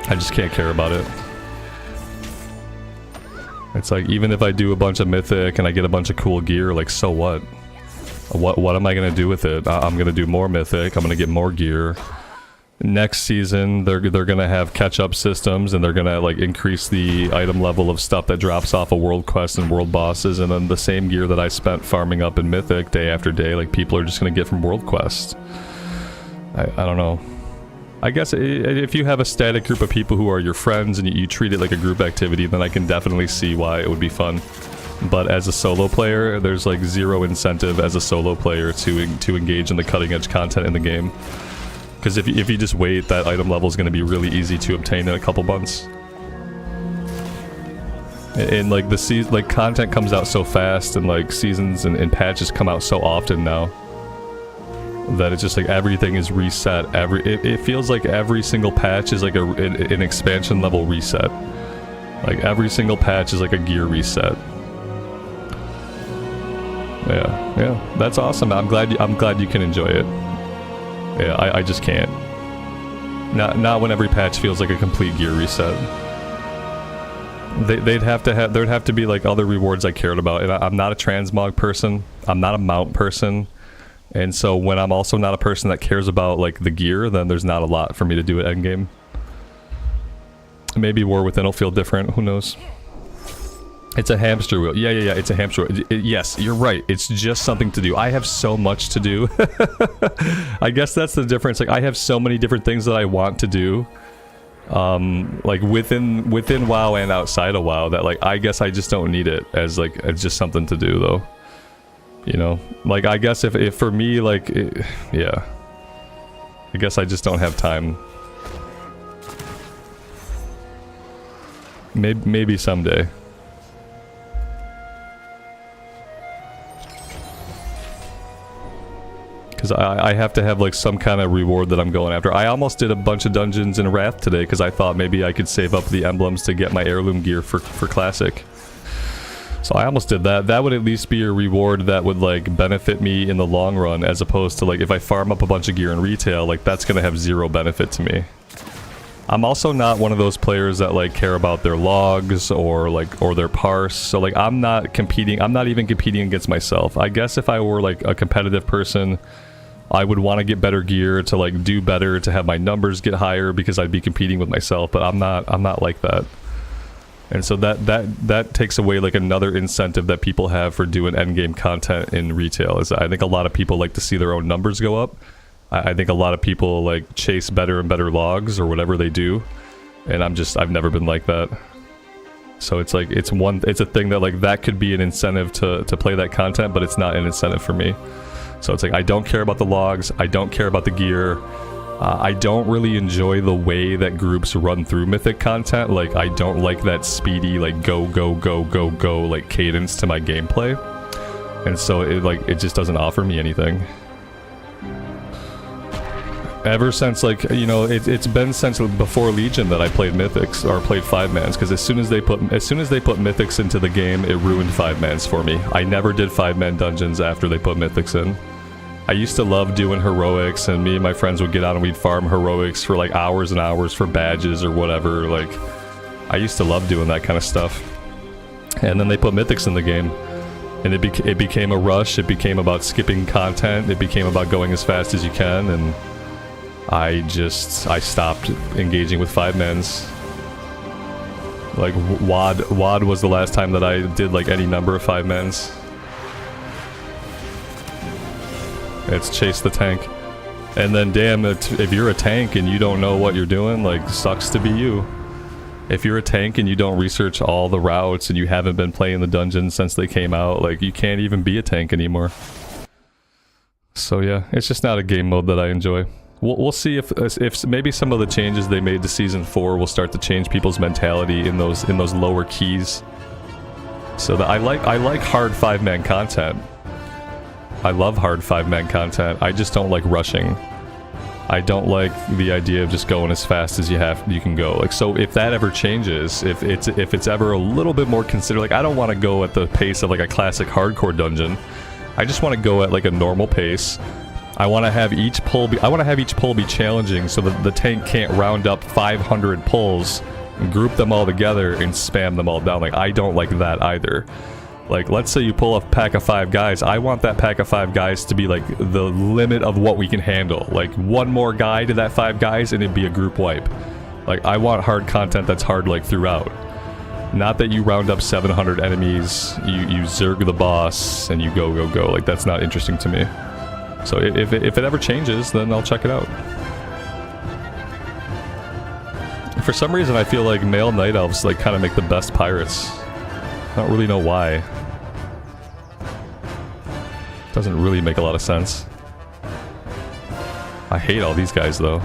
I just can't care about it. It's like even if I do a bunch of mythic and I get a bunch of cool gear, like so what? What am I gonna do with it? I'm gonna do more mythic, I'm gonna get more gear. Next season they're gonna have catch-up systems and they're gonna like increase the item level of stuff that drops off of world quests and world bosses, and then the same gear that I spent farming up in mythic day after day, like people are just gonna get from world quests. I don't know. I guess if you have a static group of people who are your friends and you treat it like a group activity, then I can definitely see why it would be fun. But as a solo player, there's like zero incentive as a solo player to engage in the cutting edge content in the game. Because if you just wait, that item level is going to be really easy to obtain in a couple months. And like the content comes out so fast, and like seasons and patches come out so often now, that it's just like everything is reset. It feels like every single patch is like an expansion level reset. Like every single patch is like a gear reset. Yeah, that's awesome. I'm glad you can enjoy it. Yeah, I just can't. Not when every patch feels like a complete gear reset. There'd have to be like other rewards I cared about, and I'm not a transmog person. I'm not a mount person, and so when I'm also not a person that cares about like the gear, then there's not a lot for me to do at endgame. Maybe War Within will feel different. Who knows? It's a hamster wheel. Yeah, it's a hamster wheel. Yes, you're right. It's just something to do. I have so much to do. I guess that's the difference. Like, I have so many different things that I want to do. Like, within WoW and outside of WoW, that, like, I guess I just don't need it as, like, it's just something to do, though. You know? Like, I guess if for me, like, yeah. I guess I just don't have time. Maybe someday. Because I have to have like some kind of reward that I'm going after. I almost did a bunch of dungeons in Wrath today because I thought maybe I could save up the emblems to get my heirloom gear for Classic. So I almost did that. That would at least be a reward that would like benefit me in the long run, as opposed to like if I farm up a bunch of gear in retail, like that's gonna have zero benefit to me. I'm also not one of those players that like care about their logs or their parse. So like I'm not even competing against myself. I guess if I were like a competitive person, I would want to get better gear to like do better, to have my numbers get higher because I'd be competing with myself, but I'm not like that. And so that takes away like another incentive that people have for doing endgame content in retail. Is I think a lot of people like to see their own numbers go up. I think a lot of people like chase better and better logs or whatever they do, and I've never been like that. So it's like it's a thing that like that could be an incentive to play that content, but it's not an incentive for me. So it's like I don't care about the logs, I don't care about the gear. I don't really enjoy the way that groups run through mythic content. Like I don't like that speedy like go like cadence to my gameplay, and so it just doesn't offer me anything. Ever since, like, you know, it's been since before Legion that I played Mythics, or played 5-mans, because as soon as they put Mythics into the game, it ruined 5-mans for me. I never did 5-man dungeons after they put Mythics in. I used to love doing heroics, and me and my friends would get out and we'd farm heroics for like hours and hours for badges or whatever. Like, I used to love doing that kind of stuff. And then they put Mythics in the game, and it became a rush. It became about skipping content. It became about going as fast as you can, and I stopped engaging with 5-mans. Like WoD was the last time that I did like any number of 5-mans. It's chase the tank. And then damn, if you're a tank and you don't know what you're doing, like, sucks to be you. If you're a tank and you don't research all the routes and you haven't been playing the dungeons since they came out, like, you can't even be a tank anymore. So yeah, it's just not a game mode that I enjoy. We'll see if maybe some of the changes they made to Season 4 will start to change people's mentality in those lower keys. So that I like hard 5-man content. I love hard 5-man content. I just don't like rushing. I don't like the idea of just going as fast as you can go. Like, so if that ever changes, if it's ever a little bit more considered, like, I don't want to go at the pace of like a classic hardcore dungeon. I just want to go at like a normal pace. I want to have each pull be challenging, so that the tank can't round up 500 pulls, group them all together, and spam them all down. Like, I don't like that either. Like, let's say you pull a pack of 5 guys. I want that pack of 5 guys to be like the limit of what we can handle. Like, one more guy to that 5 guys and it'd be a group wipe. Like, I want hard content that's hard like throughout. Not that you round up 700 enemies, you zerg the boss, and you go. Like, that's not interesting to me. So if it ever changes, then I'll check it out. For some reason, I feel like male night elves like kind of make the best pirates. I don't really know why. Doesn't really make a lot of sense. I hate all these guys though.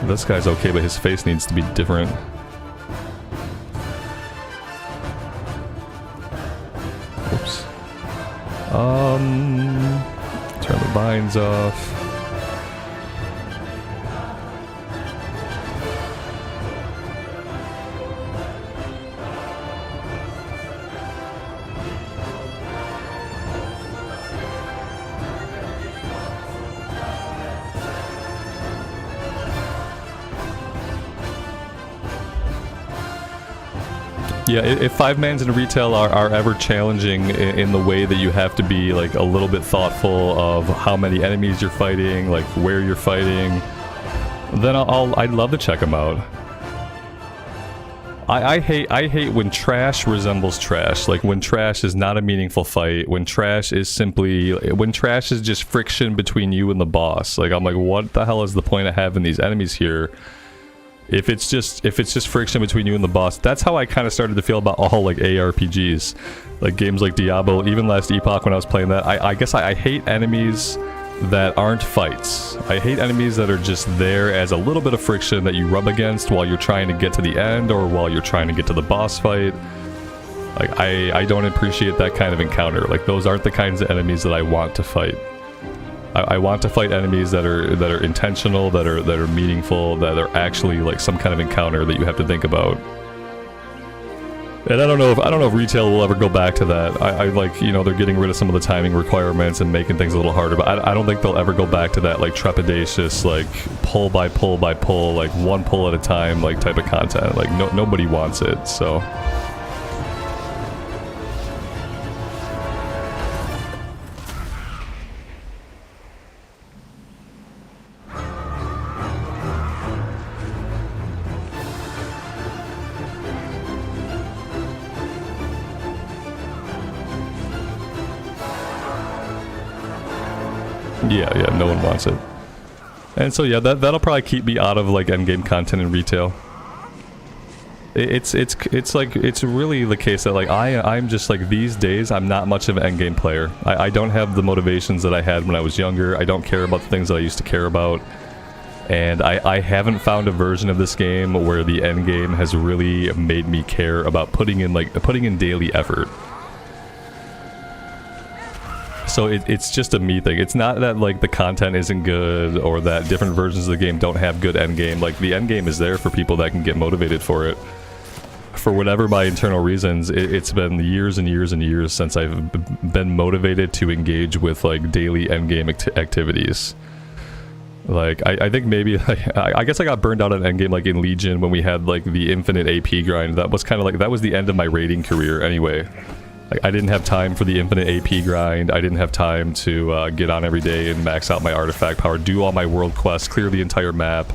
This guy's okay, but his face needs to be different. Oops. Turn the binds off. Yeah, if 5-mans in retail are ever challenging in the way that you have to be like a little bit thoughtful of how many enemies you're fighting, like where you're fighting, then I'd love to check them out. I hate when trash resembles trash. Like, when trash is not a meaningful fight, when trash is just friction between you and the boss. Like, I'm like, what the hell is the point of having these enemies here? If it's just friction between you and the boss. That's how I kind of started to feel about all like ARPGs, like games like Diablo, even Last Epoch when I was playing that. I guess I hate enemies that aren't fights. I hate enemies that are just there as a little bit of friction that you rub against while you're trying to get to the end or while you're trying to get to the boss fight. Like, I don't appreciate that kind of encounter. Like, those aren't the kinds of enemies that I want to fight. I want to fight enemies that are intentional, that are meaningful, that are actually like some kind of encounter that you have to think about. And I don't know if retail will ever go back to that. I like, you know, they're getting rid of some of the timing requirements and making things a little harder, but I don't think they'll ever go back to that, like, trepidatious, like, pull by pull by pull, like, one pull at a time, like, type of content. Like, nobody wants it, so... Yeah, no one wants it. And so yeah, that'll probably keep me out of like endgame content in retail. It's like, it's really the case that like I'm just like, these days I'm not much of an endgame player. I don't have the motivations that I had when I was younger. I don't care about the things that I used to care about. And I haven't found a version of this game where the endgame has really made me care about putting in daily effort. So it's just a me thing. It's not that like the content isn't good or that different versions of the game don't have good endgame. Like the endgame is there for people that can get motivated for it. For whatever my internal reasons, it's been years and years and years since I've been motivated to engage with like daily endgame activities. Like I think maybe I guess I got burned out on endgame like in Legion when we had like the infinite AP grind. That was kind of like, that was the end of my raiding career anyway. Like, I didn't have time for the infinite AP grind. I didn't have time to get on every day and max out my artifact power, do all my world quests, clear the entire map.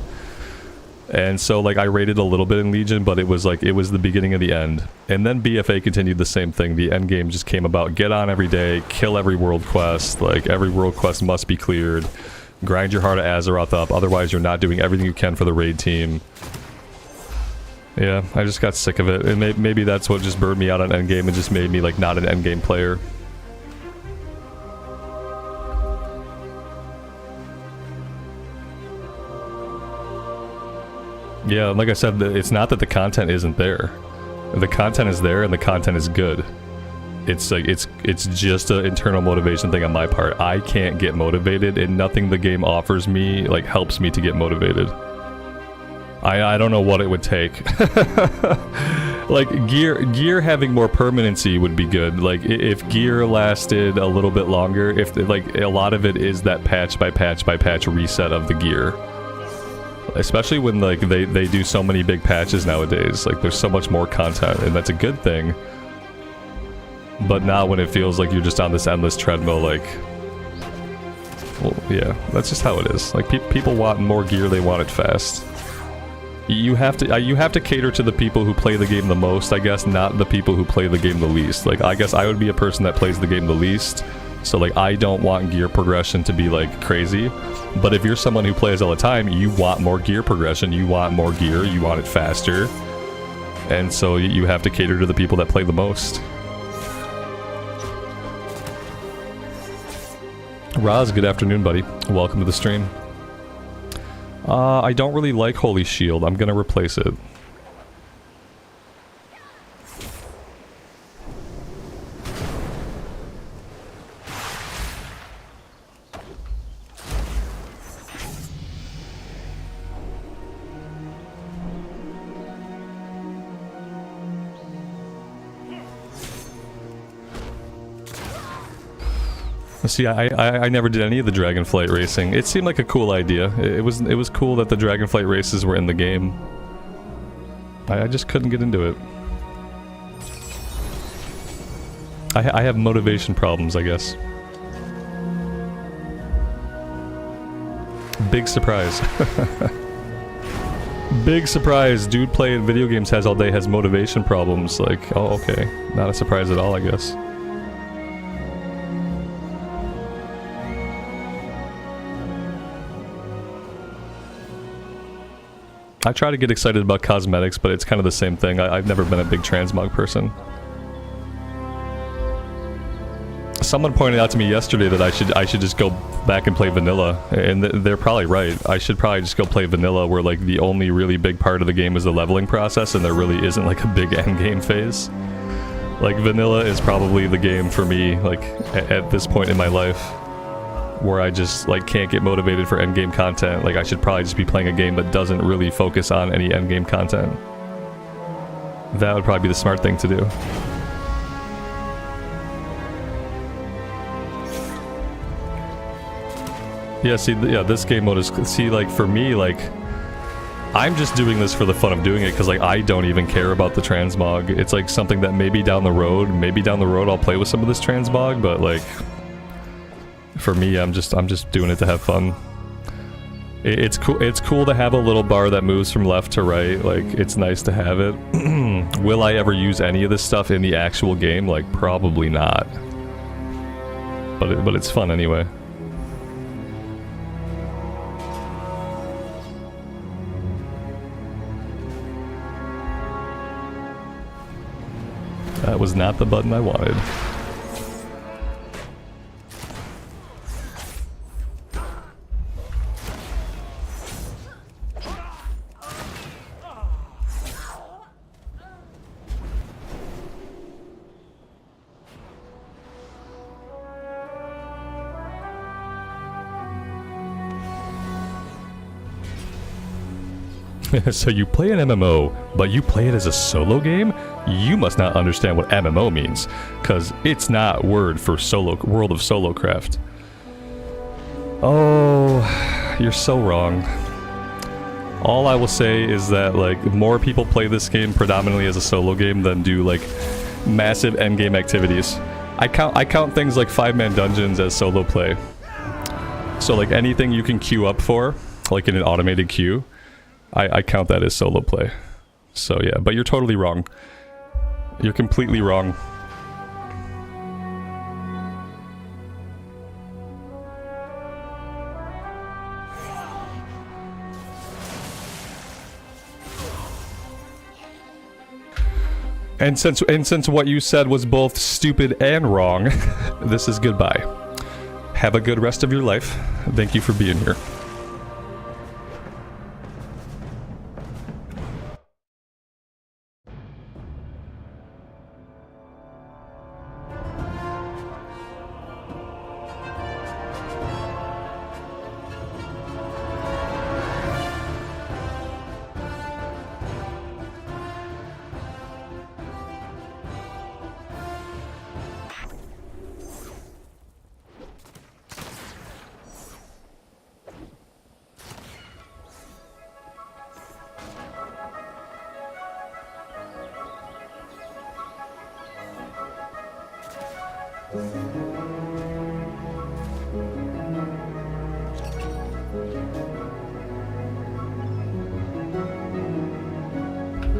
And so, like, I raided a little bit in Legion, but it was like, it was the beginning of the end. And then BFA continued the same thing. The end game just came about. Get on every day, kill every world quest. Like, every world quest must be cleared. Grind your Heart of Azeroth up, otherwise you're not doing everything you can for the raid team. Yeah, I just got sick of it, and maybe that's what just burned me out on endgame and just made me like not an endgame player. Yeah, like I said, it's not that the content isn't there. The content is there and the content is good. It's like, it's just an internal motivation thing on my part. I can't get motivated, and nothing the game offers me like helps me to get motivated. I don't know what it would take. Like, gear having more permanency would be good. Like, if gear lasted a little bit longer, if, like, a lot of it is that patch by patch by patch reset of the gear. Especially when, like, they do so many big patches nowadays. Like, there's so much more content, and that's a good thing. But now when it feels like you're just on this endless treadmill, like... Well, yeah, that's just how it is. Like, people want more gear, they want it fast. You have to cater to the people who play the game the most, I guess, not the people who play the game the least. Like, I guess I would be a person that plays the game the least, so like I don't want gear progression to be like crazy. But if you're someone who plays all the time, you want more gear progression, you want more gear, you want it faster. And so you have to cater to the people that play the most. Roz, good afternoon, buddy. Welcome to the stream. I don't really like Holy Shield. I'm gonna replace it. See, I never did any of the Dragonflight racing. It seemed like a cool idea. It was cool that the Dragonflight races were in the game. I just couldn't get into it. I have motivation problems, I guess. Big surprise. Big surprise. Dude playing video games all day has motivation problems. Like, oh, okay. Not a surprise at all, I guess. I try to get excited about cosmetics, but it's kind of the same thing. I've never been a big transmog person. Someone pointed out to me yesterday that I should just go back and play vanilla, and they're probably right. I should probably just go play vanilla, where like the only really big part of the game is the leveling process, and there really isn't like a big end game phase. Like vanilla is probably the game for me, like at this point in my life, where I just like can't get motivated for endgame content. Like I should probably just be playing a game that doesn't really focus on any endgame content. That would probably be the smart thing to do. Yeah, see, yeah, this game mode is... See, like, for me, like... I'm just doing this for the fun of doing it, because, like, I don't even care about the transmog. It's, like, something that maybe down the road I'll play with some of this transmog, but, like... For me, I'm just doing it to have fun. It's cool to have a little bar that moves from left to right, like, it's nice to have it. Will I ever use any of this stuff in the actual game? Like, probably not. But it's fun anyway. That was not the button I wanted. So you play an MMO, but you play it as a solo game? You must not understand what MMO means, because it's not word for World of Solocraft. Oh, you're so wrong. All I will say is that, like, more people play this game predominantly as a solo game than do, like, massive endgame activities. I count things like 5-man dungeons as solo play. So, like, anything you can queue up for, like in an automated queue, I count that as solo play. So yeah, but you're totally wrong. You're completely wrong. And since what you said was both stupid and wrong, this is goodbye. Have a good rest of your life. Thank you for being here.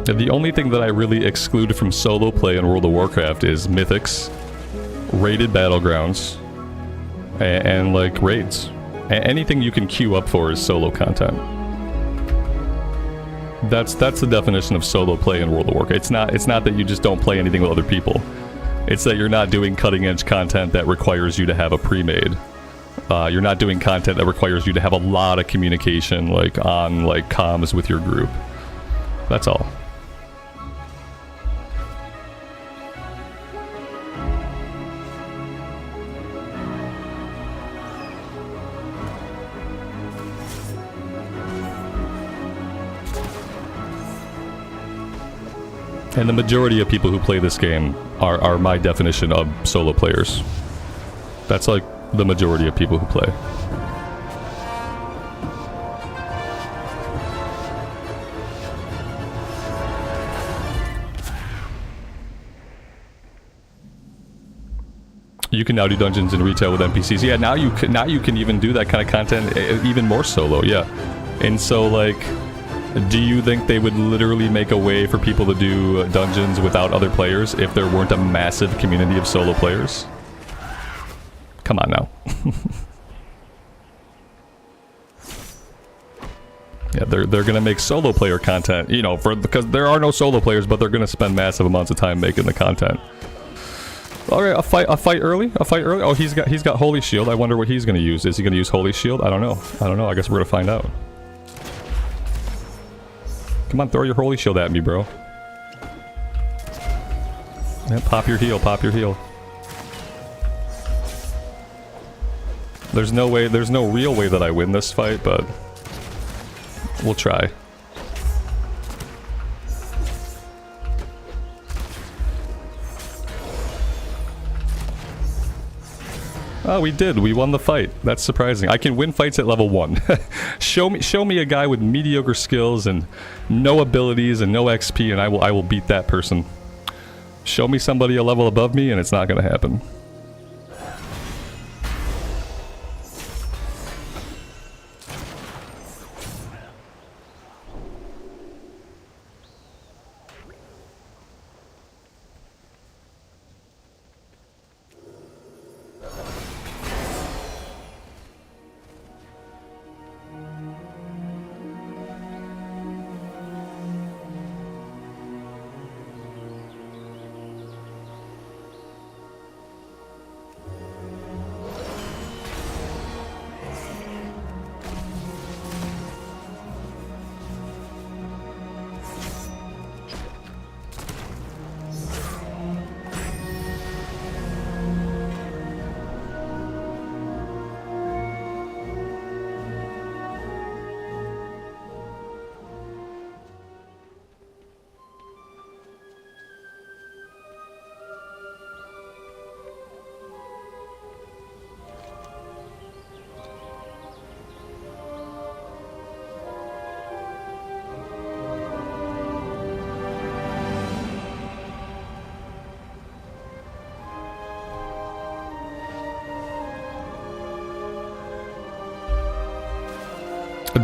The only thing that I really exclude from solo play in World of Warcraft is mythics, raided battlegrounds, and like raids. Anything you can queue up for is solo content. That's the definition of solo play in World of Warcraft. It's not that you just don't play anything with other people. It's that you're not doing cutting edge content that requires you to have a pre-made. You're not doing content that requires you to have a lot of communication, like on like comms with your group. That's all. And the majority of people who play this game are my definition of solo players. That's like the majority of people who play. You can now do dungeons in retail with NPCs. Yeah, now you can even do that kind of content even more solo. Yeah, and so like, do you think they would literally make a way for people to do dungeons without other players if there weren't a massive community of solo players? Come on now. Yeah, they're gonna make solo player content, you know, because there are no solo players, but they're gonna spend massive amounts of time making the content. All right, a fight early. Oh, he's got Holy Shield. I wonder what he's gonna use. Is he gonna use Holy Shield? I don't know. I guess we're gonna find out. Come on, throw your Holy Shield at me, bro. Yeah, pop your heal. There's no real way that I win this fight, but we'll try. Oh, we did. We won the fight. That's surprising. I can win fights at level 1. Show me a guy with mediocre skills and no abilities and no XP, and I will beat that person. Show me somebody a level above me, and it's not going to happen.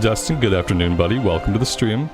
Dustin, good afternoon, buddy. Welcome to the stream.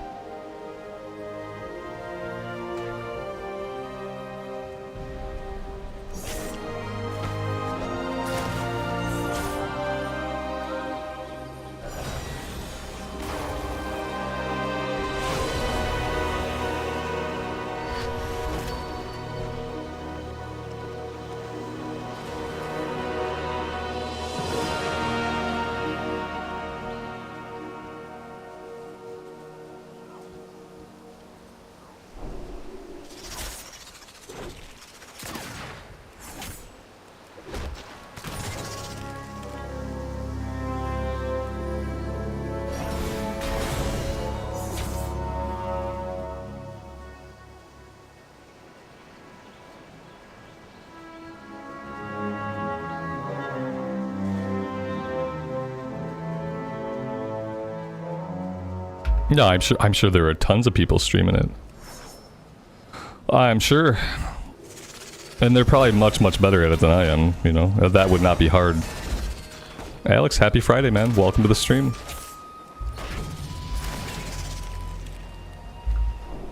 No, I'm sure there are tons of people streaming it. I'm sure. And they're probably much better at it than I am, you know. That would not be hard. Alex, happy Friday, man. Welcome to the stream.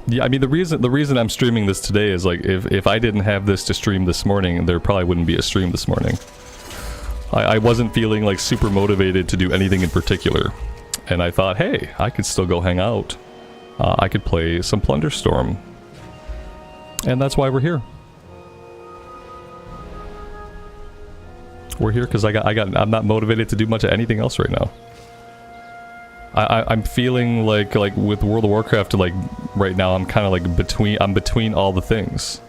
Yeah, I mean the reason I'm streaming this today is like if I didn't have this to stream this morning, there probably wouldn't be a stream this morning. I wasn't feeling like super motivated to do anything in particular. And I thought, hey, I could still go hang out. I could play some Plunderstorm. And that's why we're here. We're here because I'm not motivated to do much of anything else right now. I'm feeling like with World of Warcraft, like right now I'm kind of like between all the things.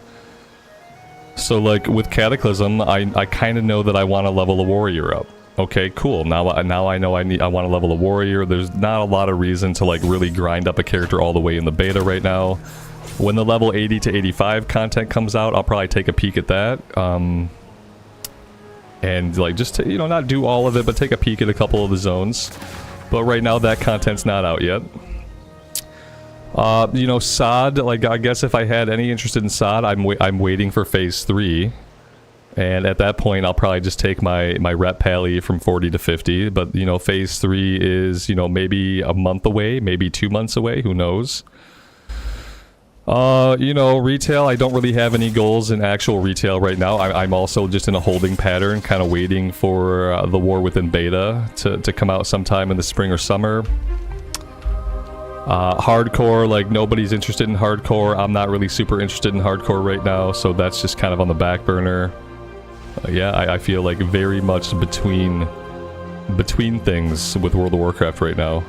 So like with Cataclysm, I kind of know that I want to level a warrior up. Okay, cool. Now I know I want to level a warrior. There's not a lot of reason to like really grind up a character all the way in the beta right now. When the level 80 to 85 content comes out, I'll probably take a peek at that. And like just to, you know, not do all of it, but take a peek at a couple of the zones. But right now that content's not out yet. You know, SOD, like I guess if I had any interest in SOD, I'm waiting for Phase 3. And at that point, I'll probably just take my rep pally from 40 to 50. But, you know, Phase 3 is, you know, maybe a month away, maybe 2 months away, who knows? You know, retail, I don't really have any goals in actual retail right now. I'm also just in a holding pattern, kind of waiting for the War Within beta to come out sometime in the spring or summer. Hardcore, like nobody's interested in hardcore. I'm not really super interested in hardcore right now, so that's just kind of on the back burner. Yeah, I feel like very much between things with World of Warcraft right now.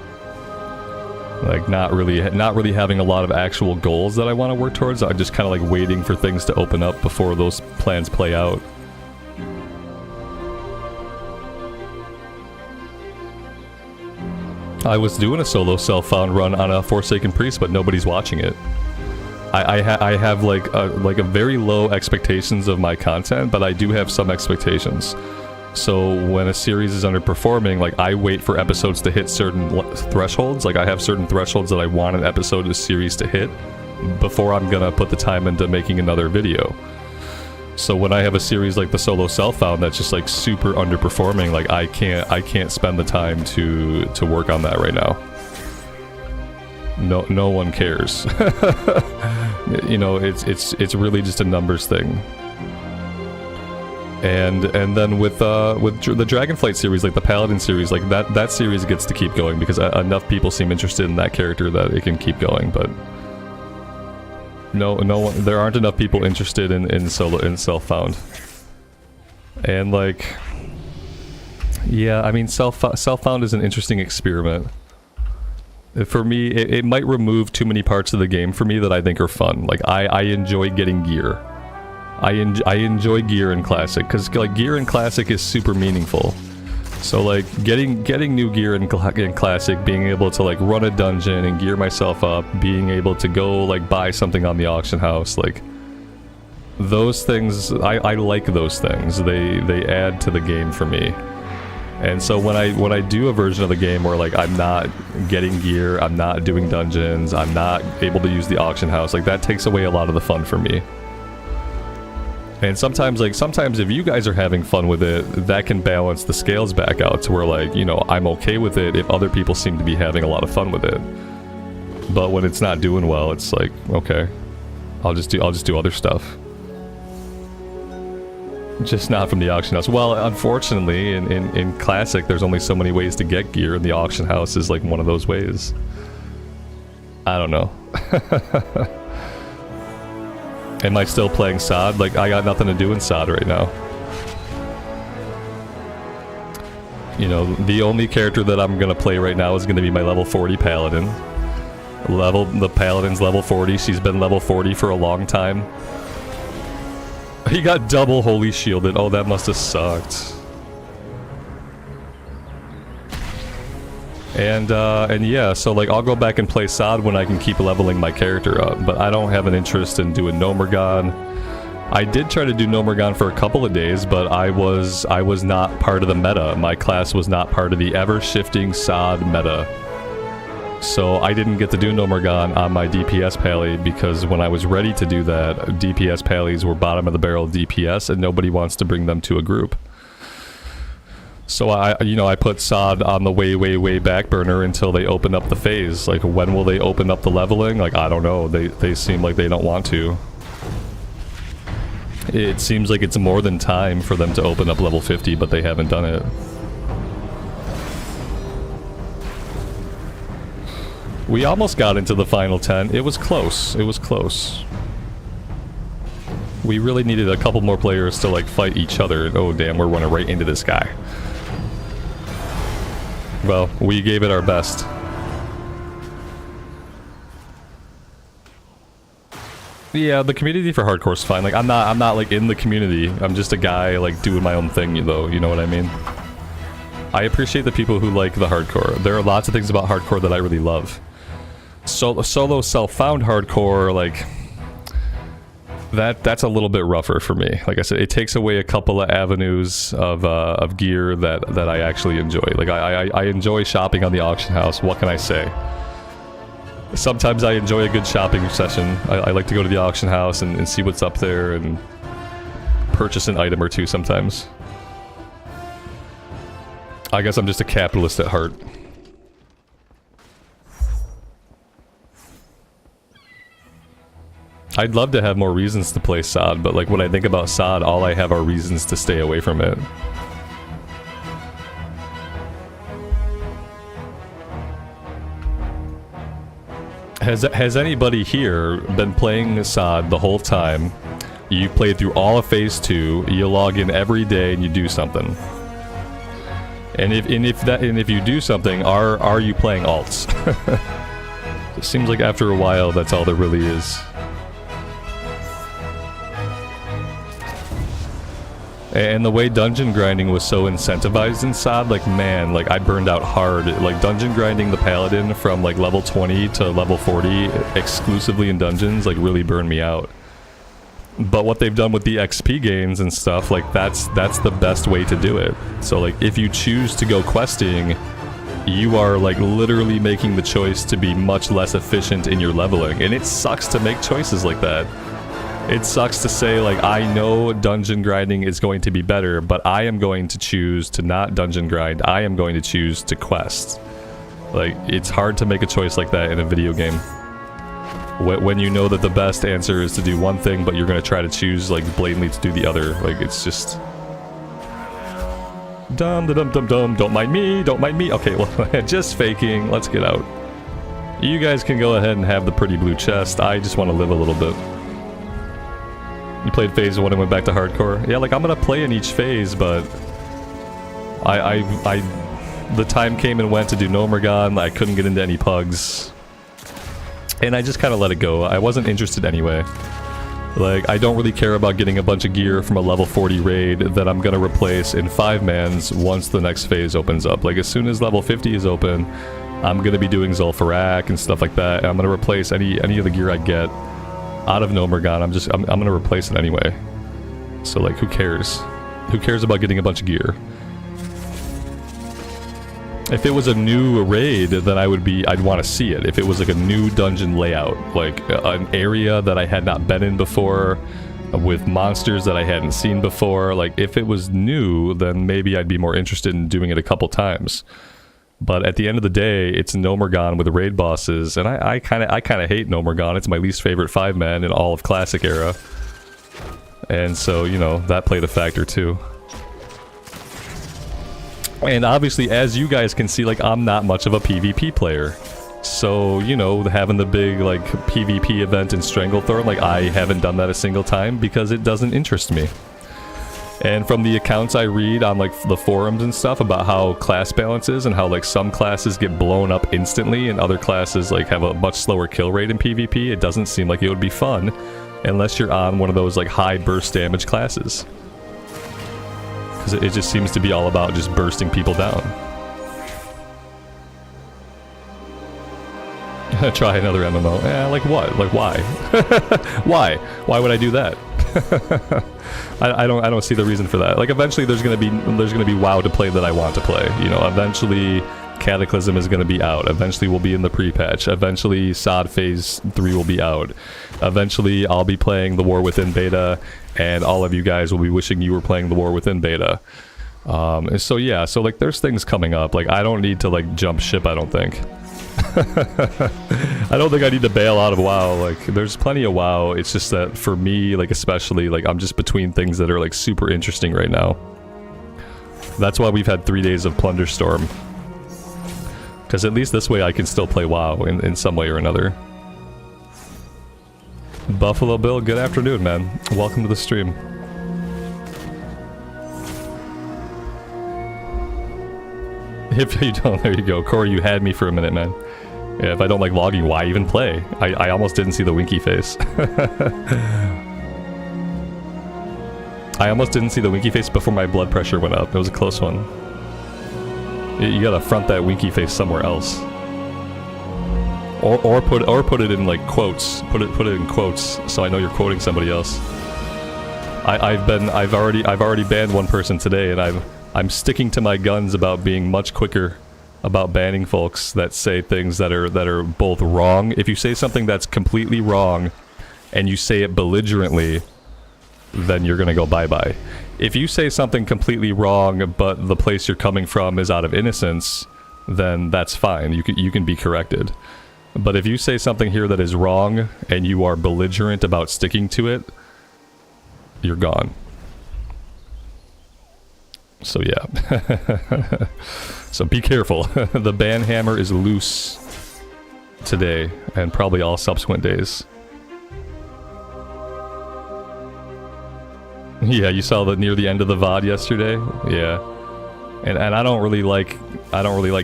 Like not really having a lot of actual goals that I want to work towards. I'm just kind of like waiting for things to open up before those plans play out. I was doing a solo self-found run on a Forsaken Priest, but nobody's watching it. I have like a very low expectations of my content, but I do have some expectations. So when a series is underperforming, like I wait for episodes to hit certain thresholds. Like I have certain thresholds that I want an episode of series to hit before I'm gonna put the time into making another video. So when I have a series like the Solo Self-Found that's just like super underperforming, like I can't spend the time to work on that right now. No one cares. You know, it's really just a numbers thing. And then with the Dragonflight series, like the Paladin series, like that series gets to keep going because enough people seem interested in that character that it can keep going. But no one, there aren't enough people interested in Self-Found. And like, yeah, I mean, Self-Found is an interesting experiment. For me, it might remove too many parts of the game for me that I think are fun. Like I enjoy getting gear. I enjoy gear in Classic, because like gear in Classic is super meaningful. So like getting new gear in Classic, being able to like run a dungeon and gear myself up, being able to go like buy something on the auction house, like those things, I like those things. They add to the game for me. And so when I do a version of the game where like I'm not getting gear, I'm not doing dungeons, I'm not able to use the auction house, like that takes away a lot of the fun for me. And sometimes if you guys are having fun with it, that can balance the scales back out to where like, you know, I'm okay with it if other people seem to be having a lot of fun with it. But when it's not doing well, it's like, okay, I'll just do other stuff. Just not from the auction house. Well, unfortunately, in Classic, there's only so many ways to get gear, and the auction house is like one of those ways. I don't know. Am I still playing SOD? Like, I got nothing to do in SOD right now. You know, the only character that I'm gonna play right now is gonna be my level 40 Paladin. The Paladin's level 40. She's been level 40 for a long time. He got double holy shielded. Oh, that must have sucked. And yeah, so like I'll go back and play SOD when I can keep leveling my character up, but I don't have an interest in doing Nomergon. I did try to do Nomergon for a couple of days, but I was not part of the meta. My class was not part of the ever-shifting SOD meta. So I didn't get to do Nomergon on my DPS pally because when I was ready to do that, DPS pallies were bottom of the barrel DPS and nobody wants to bring them to a group. So I put SOD on the way back burner until they open up the phase. Like, when will they open up the leveling? Like, I don't know. They seem like they don't want to. It seems like it's more than time for them to open up level 50, but they haven't done it. We almost got into the final 10. It was close. It was close. We really needed a couple more players to, like, fight each other. Oh, damn, we're running right into this guy. Well, we gave it our best. Yeah, the community for hardcore is fine. Like, I'm not like in the community. I'm just a guy like doing my own thing, though. You know what I mean? I appreciate the people who like the hardcore. There are lots of things about hardcore that I really love. Solo Self-Found hardcore, like that's a little bit rougher for me. Like I said, it takes away a couple of avenues of gear that I actually enjoy. Like I enjoy shopping on the auction house. What can I say? Sometimes I enjoy a good shopping session. I like to go to the auction house and see what's up there and purchase an item or two sometimes. I guess I'm just a capitalist at heart. I'd love to have more reasons to play SOD, but like when I think about SOD, all I have are reasons to stay away from it. Has anybody here been playing SOD the whole time? You played through all of Phase 2, you log in every day and you do something. And if you do something, are you playing alts? It seems like after a while that's all there really is. And the way dungeon grinding was so incentivized in SOD, like man, like I burned out hard. Like dungeon grinding the Paladin from like level 20 to level 40 exclusively in dungeons, like really burned me out. But what they've done with the XP gains and stuff, like that's the best way to do it. So like if you choose to go questing, you are like literally making the choice to be much less efficient in your leveling, and it sucks to make choices like that. It sucks to say like, I know dungeon grinding is going to be better, but I am going to choose to not dungeon grind. I am going to choose to quest. Like, it's hard to make a choice like that in a video game. When you know that the best answer is to do one thing, but you're going to try to choose like blatantly to do the other. Like, it's just... Dum dum dum dum, don't mind me, don't mind me. Okay, well, just faking, let's get out. You guys can go ahead and have the pretty blue chest. I just want to live a little bit. You played phase 1 and went back to hardcore? Yeah, like, I'm gonna play in each phase, but... the time came and went to do Nomergon, I couldn't get into any pugs. And I just kind of let it go. I wasn't interested anyway. Like, I don't really care about getting a bunch of gear from a level 40 raid that I'm gonna replace in 5-mans once the next phase opens up. Like, as soon as level 50 is open, I'm gonna be doing Zul'Farrak and stuff like that, and I'm gonna replace any of the gear I get out of Nomergon. I'm gonna replace it anyway. So, like, who cares? Who cares about getting a bunch of gear? If it was a new raid, then I'd want to see it. If it was like a new dungeon layout, like an area that I had not been in before, with monsters that I hadn't seen before, like if it was new, then maybe I'd be more interested in doing it a couple times. But at the end of the day, it's Nomergon with raid bosses, and I kind of hate Nomergon. It's my least favorite 5-man in all of Classic era. And so, you know, that played a factor too. And obviously, as you guys can see, like, I'm not much of a PvP player. So, you know, having the big, like, PvP event in Stranglethorn, like, I haven't done that a single time because it doesn't interest me. And from the accounts I read on, like, the forums and stuff about how class balance is and how, like, some classes get blown up instantly and other classes, like, have a much slower kill rate in PvP, it doesn't seem like it would be fun unless you're on one of those, like, high burst damage classes. Because it just seems to be all about just bursting people down. Try another MMO. Yeah, like what? Like why? Why? Why would I do that? I don't see the reason for that. Like eventually there's gonna be WoW to play that I want to play. You know, eventually Cataclysm is gonna be out. Eventually we'll be in the pre-patch. Eventually SOD Phase 3 will be out. Eventually I'll be playing the War Within beta, and all of you guys will be wishing you were playing the War Within beta. So yeah, so like there's things coming up. Like I don't need to like jump ship, I don't think. I don't think I need to bail out of WoW. Like there's plenty of WoW. It's just that for me, like especially, like I'm just between things that are like super interesting right now. That's why we've had 3 days of Plunderstorm. Because at least this way I can still play WoW in some way or another. Buffalo Bill, good afternoon, man. Welcome to the stream. If you don't, there you go. Corey, you had me for a minute, man. Yeah, if I don't like logging, why even play? I almost didn't see the winky face. I almost didn't see the winky face before my blood pressure went up. It was a close one. You gotta front that winky face somewhere else. Or put it in like quotes. Put it in quotes so I know you're quoting somebody else. I've already banned one person today, and I'm sticking to my guns about being much quicker about banning folks that say things that are both wrong. If you say something that's completely wrong and you say it belligerently, then you're gonna go bye-bye. If you say something completely wrong but the place you're coming from is out of innocence, then that's fine. You can be corrected. But if you say something here that is wrong and you are belligerent about sticking to it, you're gone. So yeah. So be careful. The ban hammer is loose today and probably all subsequent days. Yeah, you saw that near the end of the VOD yesterday? Yeah. And I don't really like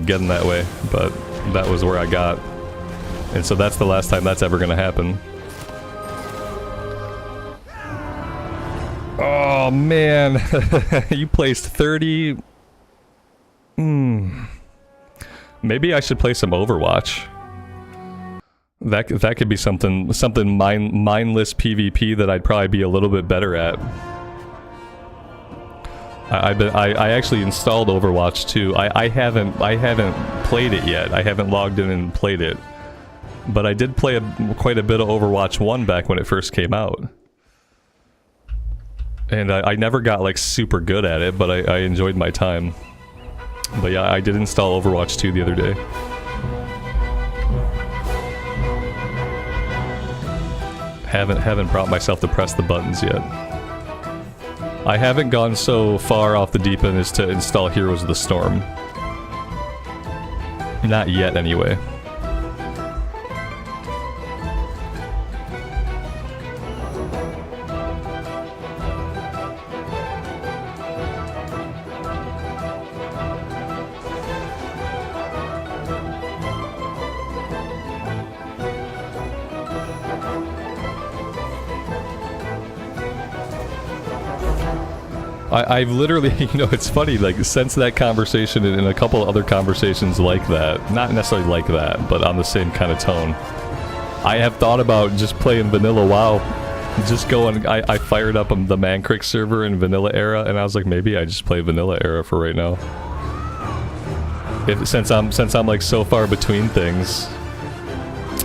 getting that way, but that was where I got. And so that's the last time that's ever gonna happen. Oh man, you placed 30. Maybe I should play some Overwatch. That could be something mindless PvP that I'd probably be a little bit better at. I actually installed Overwatch 2. I haven't played it yet. I haven't logged in and played it. But I did play quite a bit of Overwatch 1 back when it first came out. And I never got like super good at it, but I enjoyed my time. But yeah, I did install Overwatch 2 the other day. Haven't brought myself to press the buttons yet. I haven't gone so far off the deep end as to install Heroes of the Storm. Not yet, anyway. I've literally, you know, it's funny, like, since that conversation and a couple of other conversations like that, not necessarily like that, but on the same kind of tone, I have thought about just playing vanilla WoW. Just going, I fired up the Mancrick server in vanilla era, and I was like, maybe I just play vanilla era for right now. Since I'm like so far between things,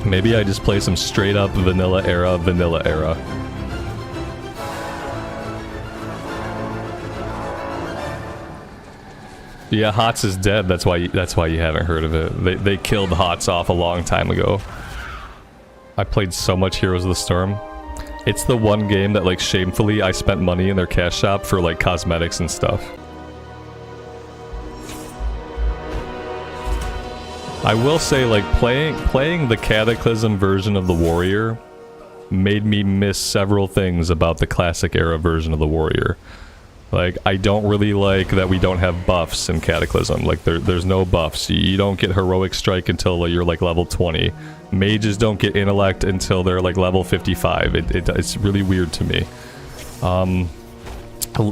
maybe I just play some straight up vanilla era. Yeah, HOTS is dead. That's why you haven't heard of it. They killed HOTS off a long time ago. I played so much Heroes of the Storm. It's the one game that, like, shamefully I spent money in their cash shop for, like, cosmetics and stuff. I will say, like, playing the Cataclysm version of the Warrior made me miss several things about the classic era version of the Warrior. Like, I don't really like that we don't have buffs in Cataclysm. Like, there's no buffs. You don't get Heroic Strike until you're, like, level 20. Mages don't get Intellect until they're, like, level 55. It's really weird to me.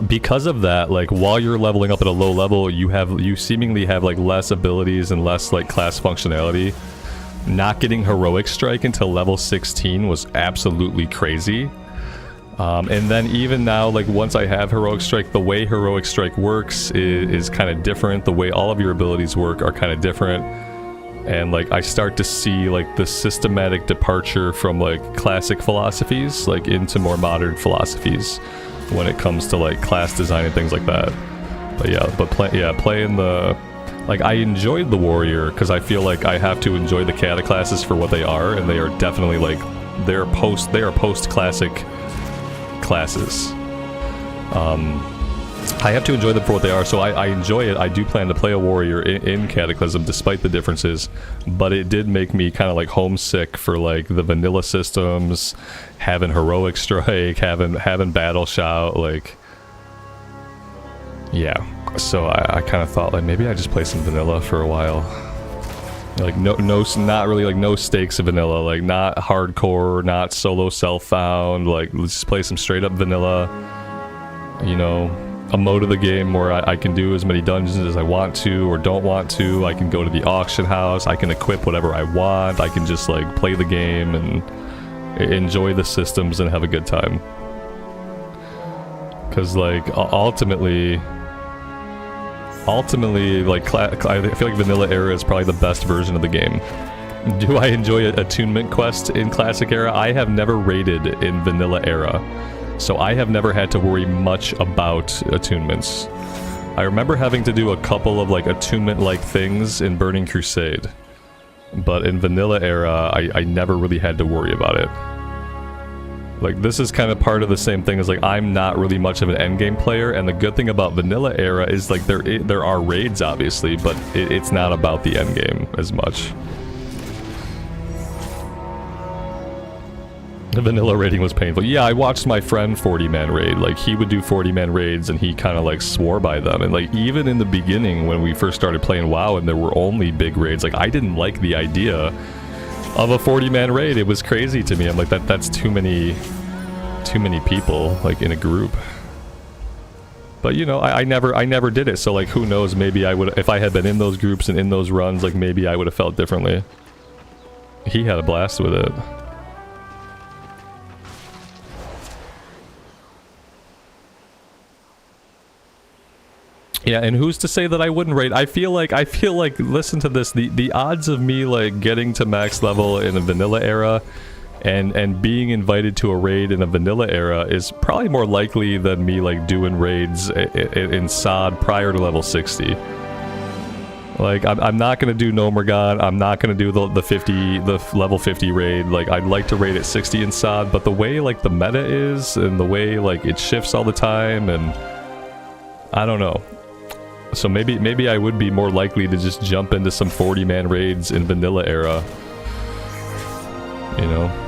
Because of that, like, while you're leveling up at a low level, you seemingly have, like, less abilities and less, like, class functionality. Not getting Heroic Strike until level 16 was absolutely crazy. And then even now, like, once I have Heroic Strike, the way Heroic Strike works is kind of different. The way all of your abilities work are kind of different. And, like, I start to see, like, the systematic departure from, like, classic philosophies, like, into more modern philosophies when it comes to, like, class design and things like that. But yeah, playing the... Like, I enjoyed the Warrior, because I feel like I have to enjoy the Cataclasses for what they are, and they are definitely, like, they are post-classic classes. I have to enjoy them for what they are, so I enjoy it. I do plan to play a Warrior in Cataclysm despite the differences, but it did make me kind of like homesick for like the vanilla systems, having Heroic Strike, having Battle Shout, like, yeah. So I kind of thought, like, maybe I just play some vanilla for a while. Like, not really, like, no stakes of vanilla, like, not hardcore, not solo self-found, like, let's just play some straight-up vanilla, you know, a mode of the game where I can do as many dungeons as I want to or don't want to. I can go to the auction house, I can equip whatever I want, I can just, like, play the game and enjoy the systems and have a good time. Because, like, ultimately, like, I feel like Vanilla Era is probably the best version of the game. Do I enjoy an attunement quest in Classic Era? I have never raided in Vanilla Era, so I have never had to worry much about attunements. I remember having to do a couple of, like, attunement-like things in Burning Crusade, but in Vanilla Era, I never really had to worry about it. Like, this is kind of part of the same thing as, like, I'm not really much of an endgame player, and the good thing about Vanilla Era is, like, there are raids, obviously, but it's not about the endgame as much. The vanilla raiding was painful. Yeah, I watched my friend 40-man raid. Like, he would do 40-man raids, and he kind of, like, swore by them. And, like, even in the beginning, when we first started playing WoW, and there were only big raids, like, I didn't like the idea of a 40-man raid. It was crazy to me. I'm like, that's too many people, like, in a group. But, you know, I never did it, so, like, who knows, maybe I would, if I had been in those groups and in those runs, like, maybe I would have felt differently. He had a blast with it. Yeah, and who's to say that I wouldn't raid? I feel like, listen to this, the odds of me, like, getting to max level in a vanilla era and being invited to a raid in a vanilla era is probably more likely than me, like, doing raids in SOD prior to level 60. Like, I'm not gonna do Nomergon, I'm not gonna do the level 50 raid. Like, I'd like to raid at 60 in SOD, but the way, like, the meta is, and the way, like, it shifts all the time, and I don't know. So maybe I would be more likely to just jump into some 40-man raids in vanilla era. You know?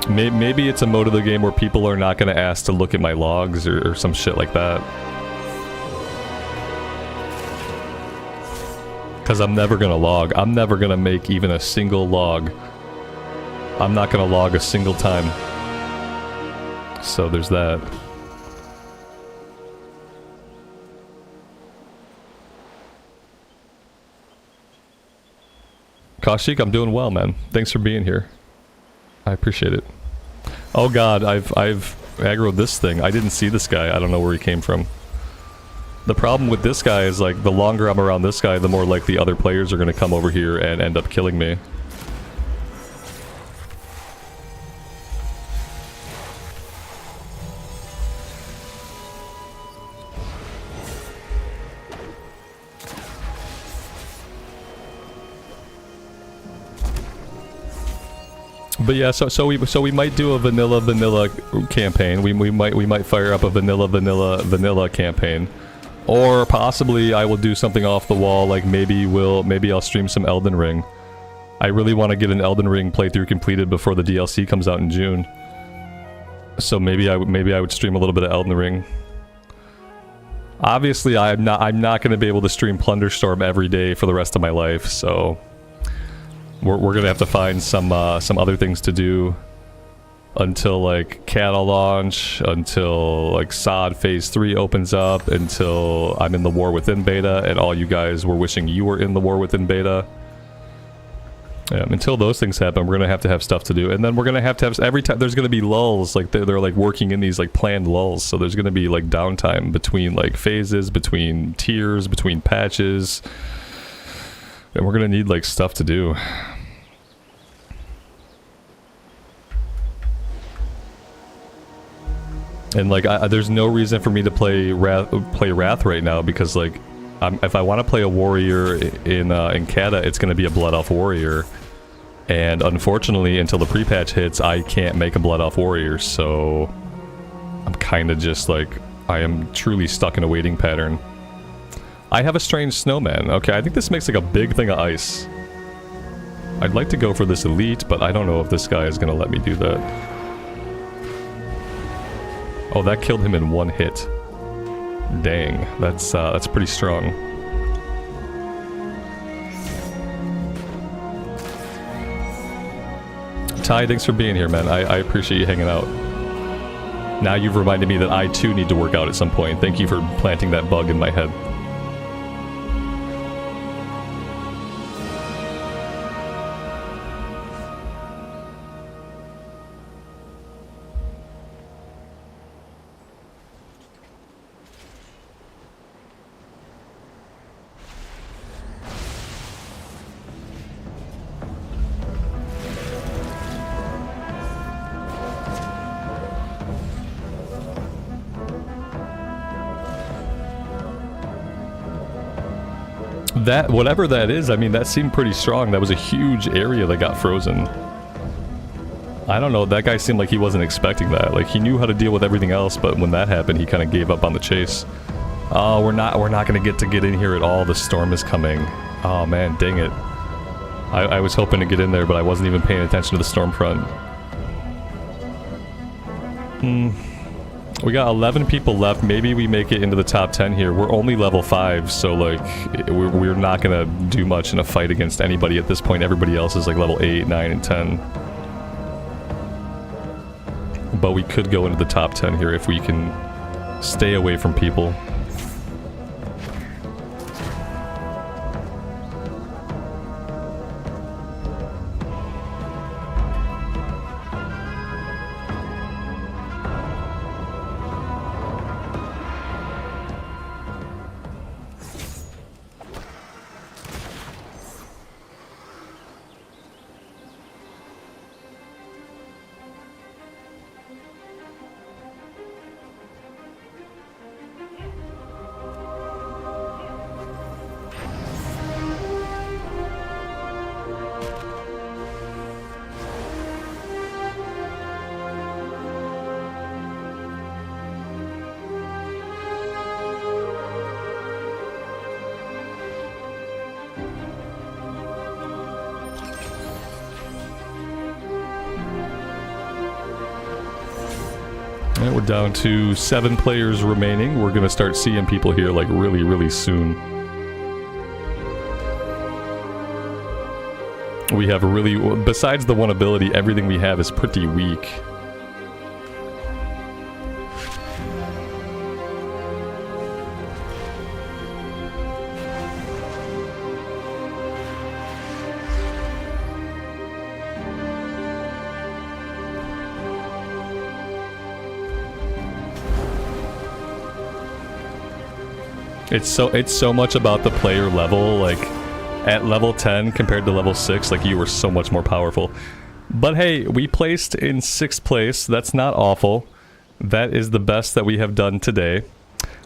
Maybe it's a mode of the game where people are not gonna ask to look at my logs or some shit like that. Because I'm never gonna log. I'm never gonna make even a single log. I'm not gonna log a single time. So there's that. Kaushik, I'm doing well, man. Thanks for being here. I appreciate it. Oh god, I've aggroed this thing. I didn't see this guy. I don't know where he came from. The problem with this guy is, like, the longer I'm around this guy, the more likely other players are gonna come over here and end up killing me. But yeah, so we might do a vanilla campaign. We might fire up a vanilla campaign, or possibly I will do something off the wall. Like maybe I'll stream some Elden Ring. I really want to get an Elden Ring playthrough completed before the DLC comes out in June. So maybe I would stream a little bit of Elden Ring. Obviously, I'm not going to be able to stream Plunderstorm every day for the rest of my life. So we're gonna have to find some other things to do until like cattle launch, until like SOD Phase 3 opens up, until I'm in the War Within beta, and all you guys were wishing you were in the War Within beta. Until those things happen, we're gonna have stuff to do, and then we're gonna have every time there's gonna be lulls, like they're like working in these like planned lulls, so there's gonna be like downtime between like phases, between tiers, between patches, and we're gonna need like stuff to do. And like, there's no reason for me to play Wrath right now, because like, if I want to play a warrior in Kata, it's going to be a Blood Elf warrior, and unfortunately, until the pre-patch hits, I can't make a Blood Elf warrior. So I'm kind of just like, I am truly stuck in a waiting pattern. I have a strange snowman. Okay, I think this makes like a big thing of ice. I'd like to go for this elite, but I don't know if this guy is going to let me do that. Oh, that killed him in one hit. Dang, that's pretty strong. Ty, thanks for being here, man. I appreciate you hanging out. Now you've reminded me that I too need to work out at some point. Thank you for planting that bug in my head. That, whatever that is, I mean, that seemed pretty strong. That was a huge area that got frozen. I don't know, that guy seemed like he wasn't expecting that. Like, he knew how to deal with everything else, but when that happened, he kind of gave up on the chase. Oh, we're not gonna get in here at all. The storm is coming. Oh man, dang it. I was hoping to get in there, but I wasn't even paying attention to the storm front. We got 11 people left. Maybe we make it into the top 10 here. We're only level 5, so like, we're not gonna do much in a fight against anybody at this point. Everybody else is like level 8, 9, and 10. But we could go into the top 10 here if we can stay away from people. And we're down to 7 players remaining. We're gonna start seeing people here like really soon. We have really, besides the one ability, everything we have is pretty weak. It's so much about the player level, like at level 10 compared to level 6, like you were so much more powerful. But hey, we placed in 6th place. That's not awful. That is the best that we have done today.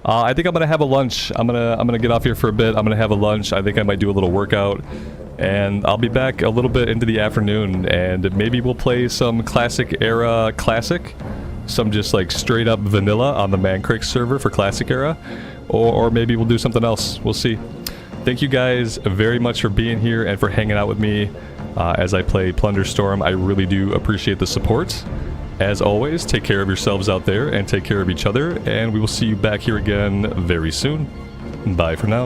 I think I'm gonna have a lunch. I'm gonna get off here for a bit. I'm gonna have a lunch. I think I might do a little workout, and I'll be back a little bit into the afternoon, and maybe we'll play some classic era classic, some just like straight up vanilla on the Mancrake server for classic era, or maybe we'll do something else. We'll see. Thank you guys very much for being here and for hanging out with me as I play Plunderstorm. I really do appreciate the support. As always, take care of yourselves out there and take care of each other, and we will see you back here again very soon. Bye for now.